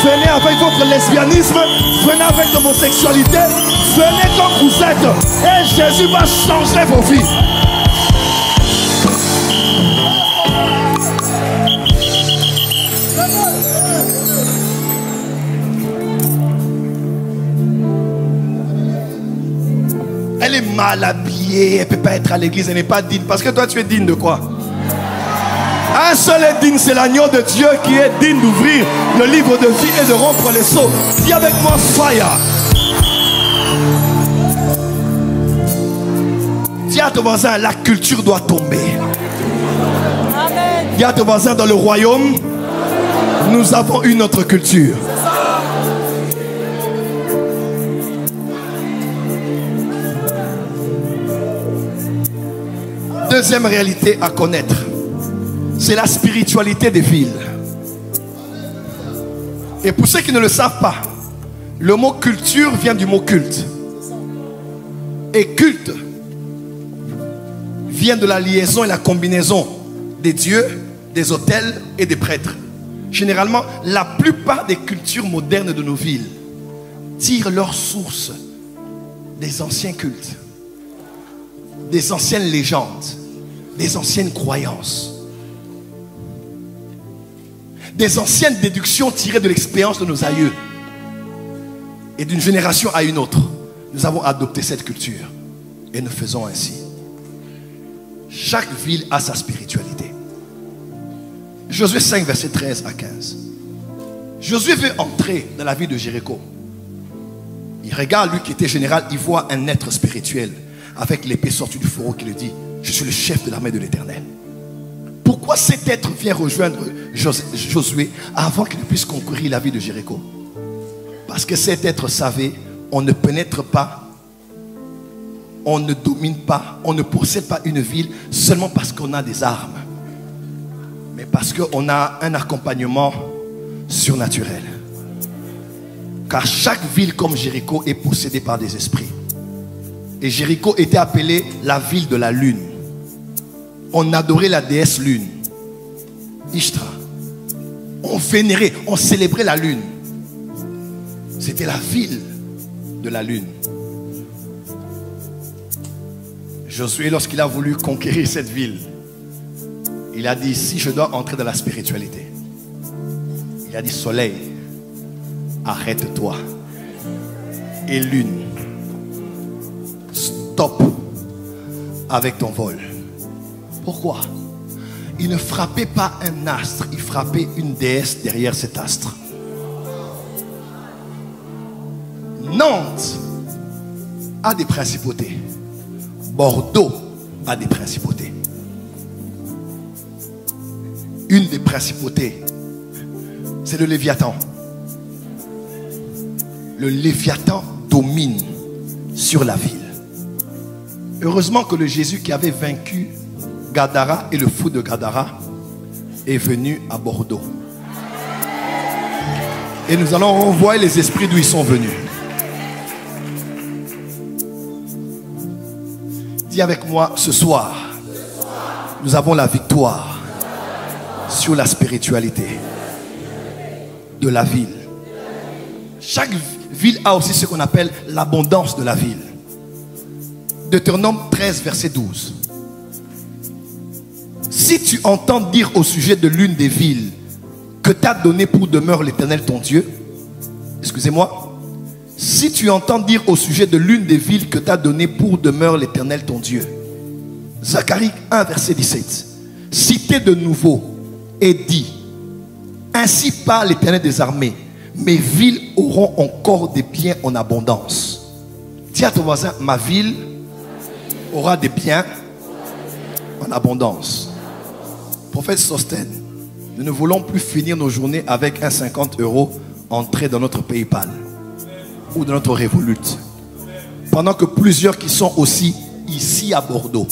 Speaker 1: venez avec votre lesbianisme, venez avec l'homosexualité, venez comme vous êtes et Jésus va changer vos vies. Elle est mal habillée, elle ne peut pas être à l'église, elle n'est pas digne. Parce que toi, tu es digne de quoi? Un seul est digne, c'est l'agneau de Dieu qui est digne d'ouvrir le livre de vie et de rompre les sceaux. Dis avec moi, fire. Dis à ton voisin, la culture doit tomber. Dis à ton voisin, dans le royaume, nous avons une autre culture. Deuxième réalité à connaître, c'est la spiritualité des villes. Et pour ceux qui ne le savent pas, le mot culture vient du mot culte. Et culte vient de la liaison et la combinaison des dieux, des autels et des prêtres. Généralement, la plupart des cultures modernes de nos villes tirent leur source des anciens cultes, des anciennes légendes, des anciennes croyances, des anciennes déductions tirées de l'expérience de nos aïeux. Et d'une génération à une autre, nous avons adopté cette culture et nous faisons ainsi. Chaque ville a sa spiritualité. Josué 5, verset 13 à 15. Josué veut entrer dans la ville de Jéricho. Il regarde, lui qui était général, il voit un être spirituel avec l'épée sortie du fourreau qui lui dit: je suis le chef de l'armée de l'Éternel. Pourquoi cet être vient rejoindre Josué avant qu'il ne puisse concourir la ville de Jéricho? Parce que cet être savait, on ne pénètre pas, on ne domine pas, on ne possède pas une ville seulement parce qu'on a des armes, mais parce qu'on a un accompagnement surnaturel. Car chaque ville comme Jéricho est possédée par des esprits. Et Jéricho était appelée la ville de la lune. On adorait la déesse lune, Ishtar. On vénérait, on célébrait la lune. C'était la ville de la lune. Josué, lorsqu'il a voulu conquérir cette ville, il a dit: si je dois entrer dans la spiritualité, il a dit: soleil, arrête-toi. Et lune, stop avec ton vol. Pourquoi? Il ne frappait pas un astre, il frappait une déesse derrière cet astre. Nantes a des principautés. Bordeaux a des principautés. Une des principautés, c'est le Léviathan. Le Léviathan domine sur la ville. Heureusement que le Jésus qui avait vaincu Gadara et le fou de Gadara est venu à Bordeaux. Et nous allons renvoyer les esprits d'où ils sont venus. Dis avec moi: ce soir, nous avons la victoire sur la spiritualité de la ville. Chaque ville a aussi ce qu'on appelle l'abondance de la ville. Deutéronome 13, verset 12. Si tu entends dire au sujet de l'une des villes que t'a donné pour demeure l'Éternel ton Dieu, excusez-moi, si tu entends dire au sujet de l'une des villes que t'a donné pour demeure l'Éternel ton Dieu, Zacharie 1, verset 17, citez de nouveau et dis: ainsi parle l'Éternel des armées, mes villes auront encore des biens en abondance. Dis à ton voisin: ma ville aura des biens en abondance. Prophète Sostène, nous ne voulons plus finir nos journées avec un 50 € entré dans notre PayPal ou dans notre Revolut. Pendant que plusieurs qui sont aussi ici à Bordeaux,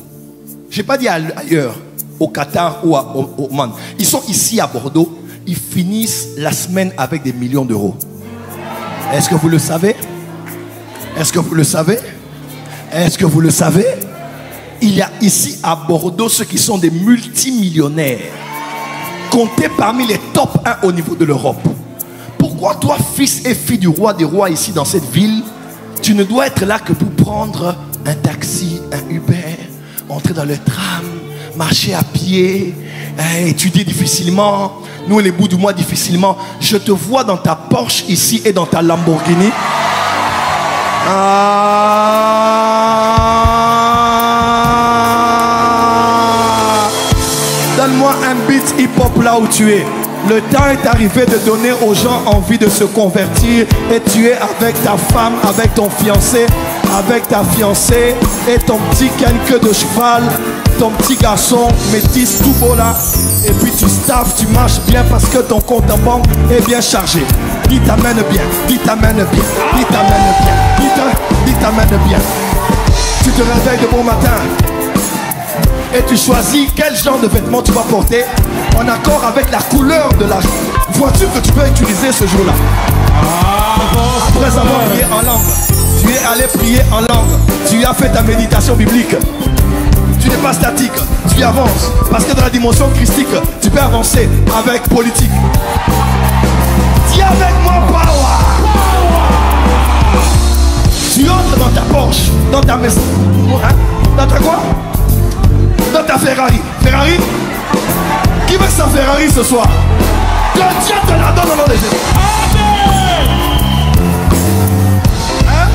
Speaker 1: je n'ai pas dit ailleurs, au Qatar ou au Oman, ils sont ici à Bordeaux, ils finissent la semaine avec des millions d'euros. Est-ce que vous le savez? Est-ce que vous le savez? Est-ce que vous le savez? Il y a ici à Bordeaux ceux qui sont des multimillionnaires, comptés parmi les top 1 au niveau de l'Europe. Pourquoi toi, fils et fille du roi des rois ici dans cette ville, tu ne dois être là que pour prendre un taxi, un Uber, entrer dans le tram, marcher à pied, étudier difficilement, nous les bouts du mois difficilement. Je te vois dans ta Porsche ici et dans ta Lamborghini. Donne-moi un beat hip-hop là où tu es. Le temps est arrivé de donner aux gens envie de se convertir. Et tu es avec ta femme, avec ton fiancé, avec ta fiancée et ton petit queue de cheval, ton petit garçon métis tout beau là. Et puis tu staffes, tu marches bien parce que ton compte en banque est bien chargé. Dis t'amène bien, dis t'amène bien, dis t'amène bien, dis t'amène bien. Tu te réveilles de bon matin et tu choisis quel genre de vêtements tu vas porter en accord avec la couleur de la voiture que tu peux utiliser ce jour-là. Après avoir prié en langue, tu es allé prier en langue. Tu as fait ta méditation biblique. Tu n'es pas statique, tu avances. Parce que dans la dimension christique, tu peux avancer avec politique. Dis avec moi, power. Tu entres dans ta Porsche, dans ta maison. Hein? Dans ta quoi? Dans ta Ferrari. Ferrari? Qui veut sa Ferrari ce soir? Que Dieu te la donne au nom de Jésus. Hein?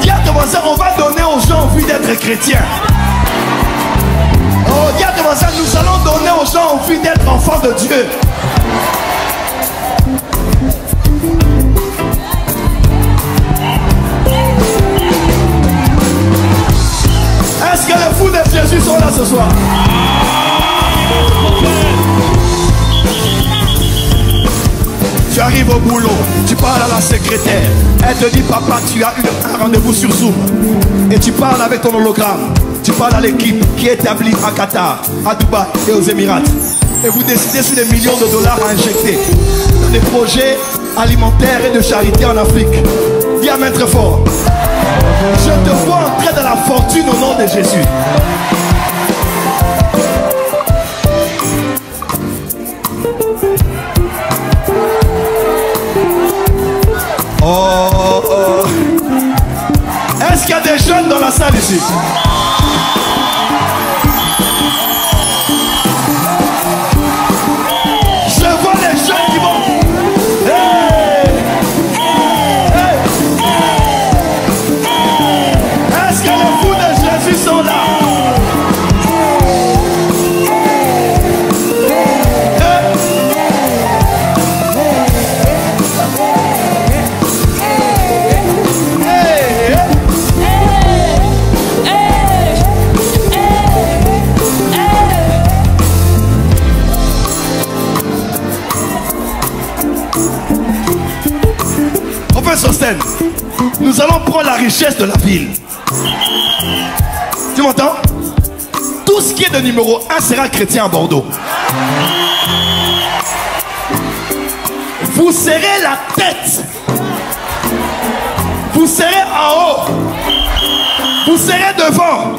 Speaker 1: Dis à ton voisin, on va donner aux gens envie d'être chrétiens. Oh, dis à ton voisin, nous allons donner aux gens envie d'être enfants de Dieu. Est-ce que les fous de Jésus sont là ce soir? Tu arrives au boulot, tu parles à la secrétaire. Elle te dit, papa, tu as un rendez-vous sur Zoom. Et tu parles avec ton hologramme. Tu parles à l'équipe qui est établie à Qatar, à Dubaï et aux Émirats. Et vous décidez sur des millions de dollars à injecter dans des projets alimentaires et de charité en Afrique. Dis amen très fort. Je te vois entrer dans la fortune au nom de Jésus. Oh. Est-ce qu'il y a des jeunes dans la salle ici? Je vois les jeunes qui vont. Est-ce que les fous de Jésus sont là? Sur scène, nous allons prendre la richesse de la ville. Tu m'entends? Tout ce qui est de numéro 1 sera chrétien à Bordeaux. Vous serrez la tête. Vous serrez en haut. Vous serrez devant.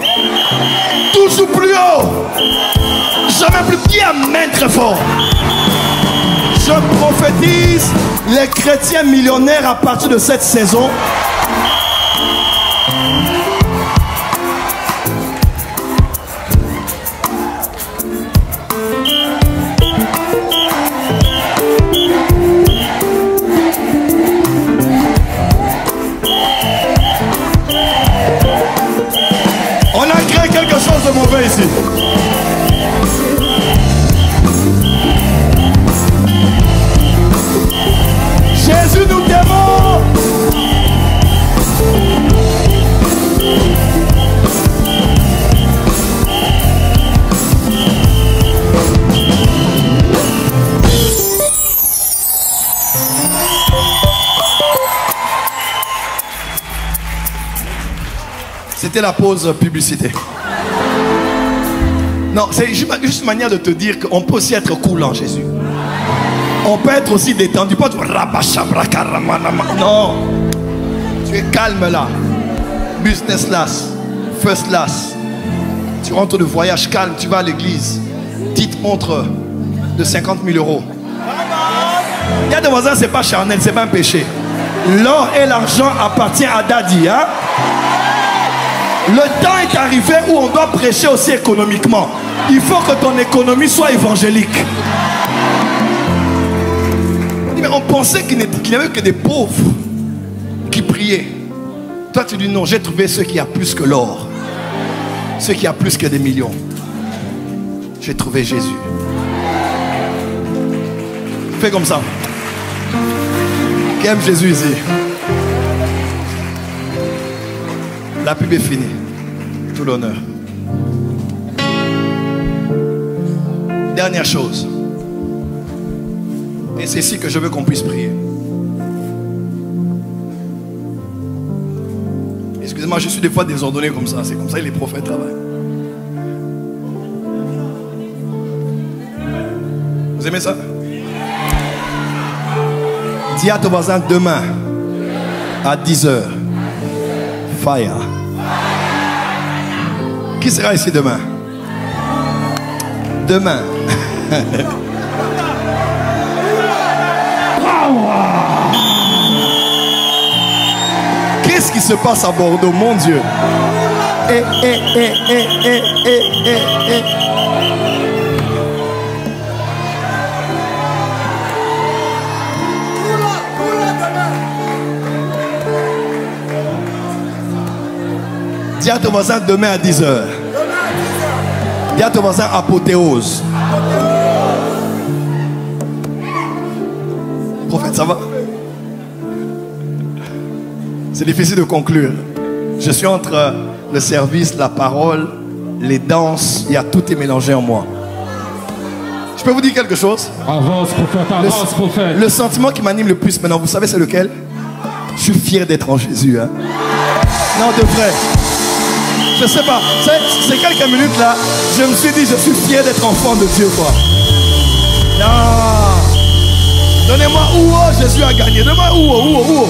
Speaker 1: Toujours plus haut. Jamais plus. Dis amen très fort. Je prophétise les chrétiens millionnaires à partir de cette saison. On a créé quelque chose de mauvais ici. Jésus nous demande. C'était la pause publicité. Non, c'est juste une manière de te dire qu'on peut aussi être cool en Jésus. On peut être aussi détendu. Pas de non. Tu es calme là. Business class. First class. Tu rentres de voyage calme. Tu vas à l'église. Petite montre de 50 000 euros. Il y a des voisins, c'est pas charnel, c'est pas un péché. L'or et l'argent appartiennent à Daddy. Hein? Le temps est arrivé où on doit prêcher aussi économiquement. Il faut que ton économie soit évangélique. Mais on pensait qu'il n'y avait que des pauvres qui priaient. Toi tu dis non, j'ai trouvé ceux qui a plus que l'or. Ceux qui a plus que des millions. J'ai trouvé Jésus. Fais comme ça. Qui aime Jésus ici? La pub est finie. Tout l'honneur. Dernière chose. Et c'est ici que je veux qu'on puisse prier. Excusez-moi, je suis des fois désordonné comme ça. C'est comme ça que les prophètes travaillent. Vous aimez ça? Dis à ton voisin demain à 10h. Fire. Qui sera ici demain? Demain. Qu'est-ce qui se passe à Bordeaux, mon Dieu? Dis à ton voisin demain à 10h. Dis à ton voisin apothéose. Prophète, ça va? C'est difficile de conclure. Je suis entre le service, la parole, les danses. Il y a tout est mélangé en moi. Je peux vous dire quelque chose?
Speaker 5: Avance, prophète, avance, prophète.
Speaker 1: Le sentiment qui m'anime le plus maintenant, vous savez c'est lequel? Je suis fier d'être en Jésus. Hein? Non, de vrai. Je sais pas. C'est quelques minutes là, je me suis dit, je suis fier d'être enfant de Dieu, quoi. Non. Donnez-moi où Jésus a gagné. Donnez-moi où.
Speaker 6: Roi,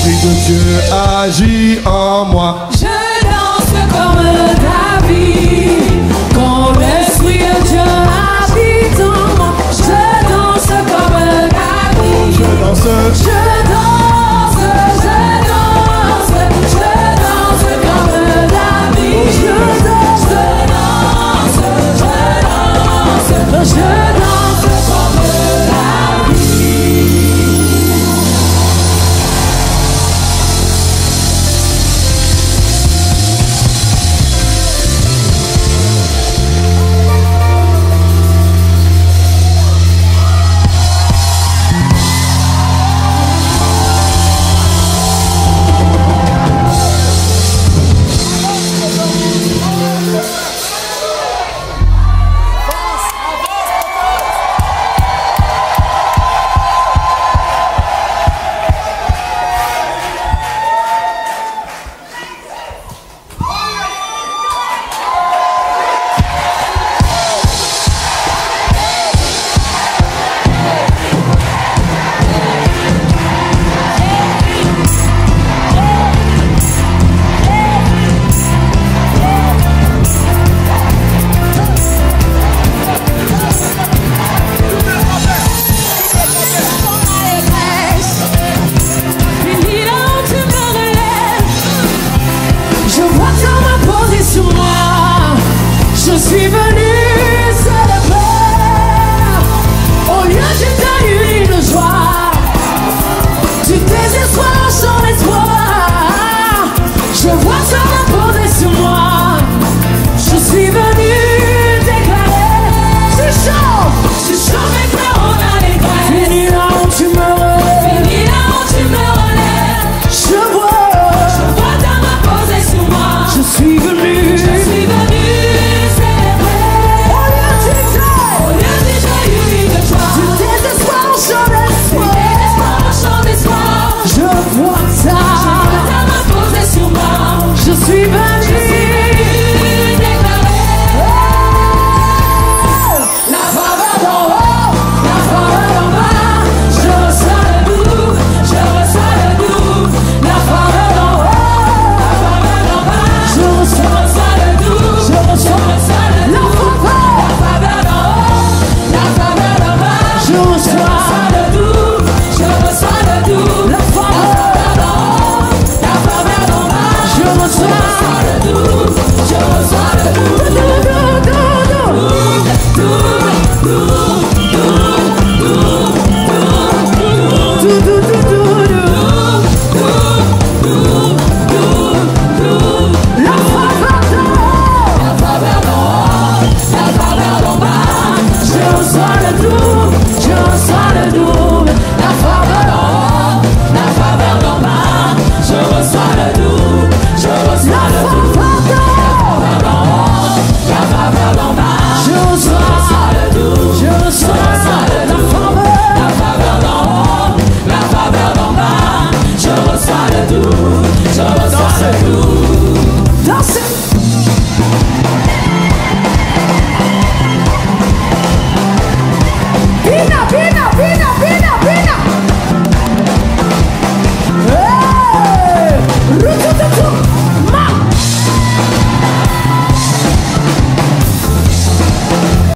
Speaker 1: L'Esprit de Dieu agit en moi.
Speaker 6: Je danse comme David, quand l'Esprit de Dieu habite en moi. Je danse comme David,
Speaker 1: Je danse.
Speaker 6: je danse, je danse, je danse comme David. Je danse, je danse, je danse, je danse comme David. Je suis venu célébrer. Au lieu d'une tenue de joie, du désespoir sans espoir. Je vois ça m'imposer sur moi. Je suis venu déclarer. C'est chaud, mais frère, on a les grèves. Fini là où tu me relèves. Fini là où tu me relèves. Je vois ta main posée sur moi. Je suis venu. Je suis venu déclarer la faveur d'en haut, la faveur d'en bas. Je reçois le doux, je reçois le doux. La faveur d'en haut, la faveur d'en bas. Je reçois le doux, je reçois le doux. La faveur d'en haut, la faveur d'en bas. Je reçois le doux, je reçois le doux. La faveur d'en haut, la faveur d'en bas. Je reçois le doux, je reçois le doux, la faveur d'en haut, la faveur d'en bas. Je reçois le doux, je reçois le doux. La faveur d'en haut, la faveur d'en bas. Je reçois le doux, je reçois le doux. La faveur d'en bas. Je reçois le doux, je reçois la faveur d'en haut, la faveur d'en bas. Je reçois le doux, je reçois le doux. Dansez. Pina, pina, pina.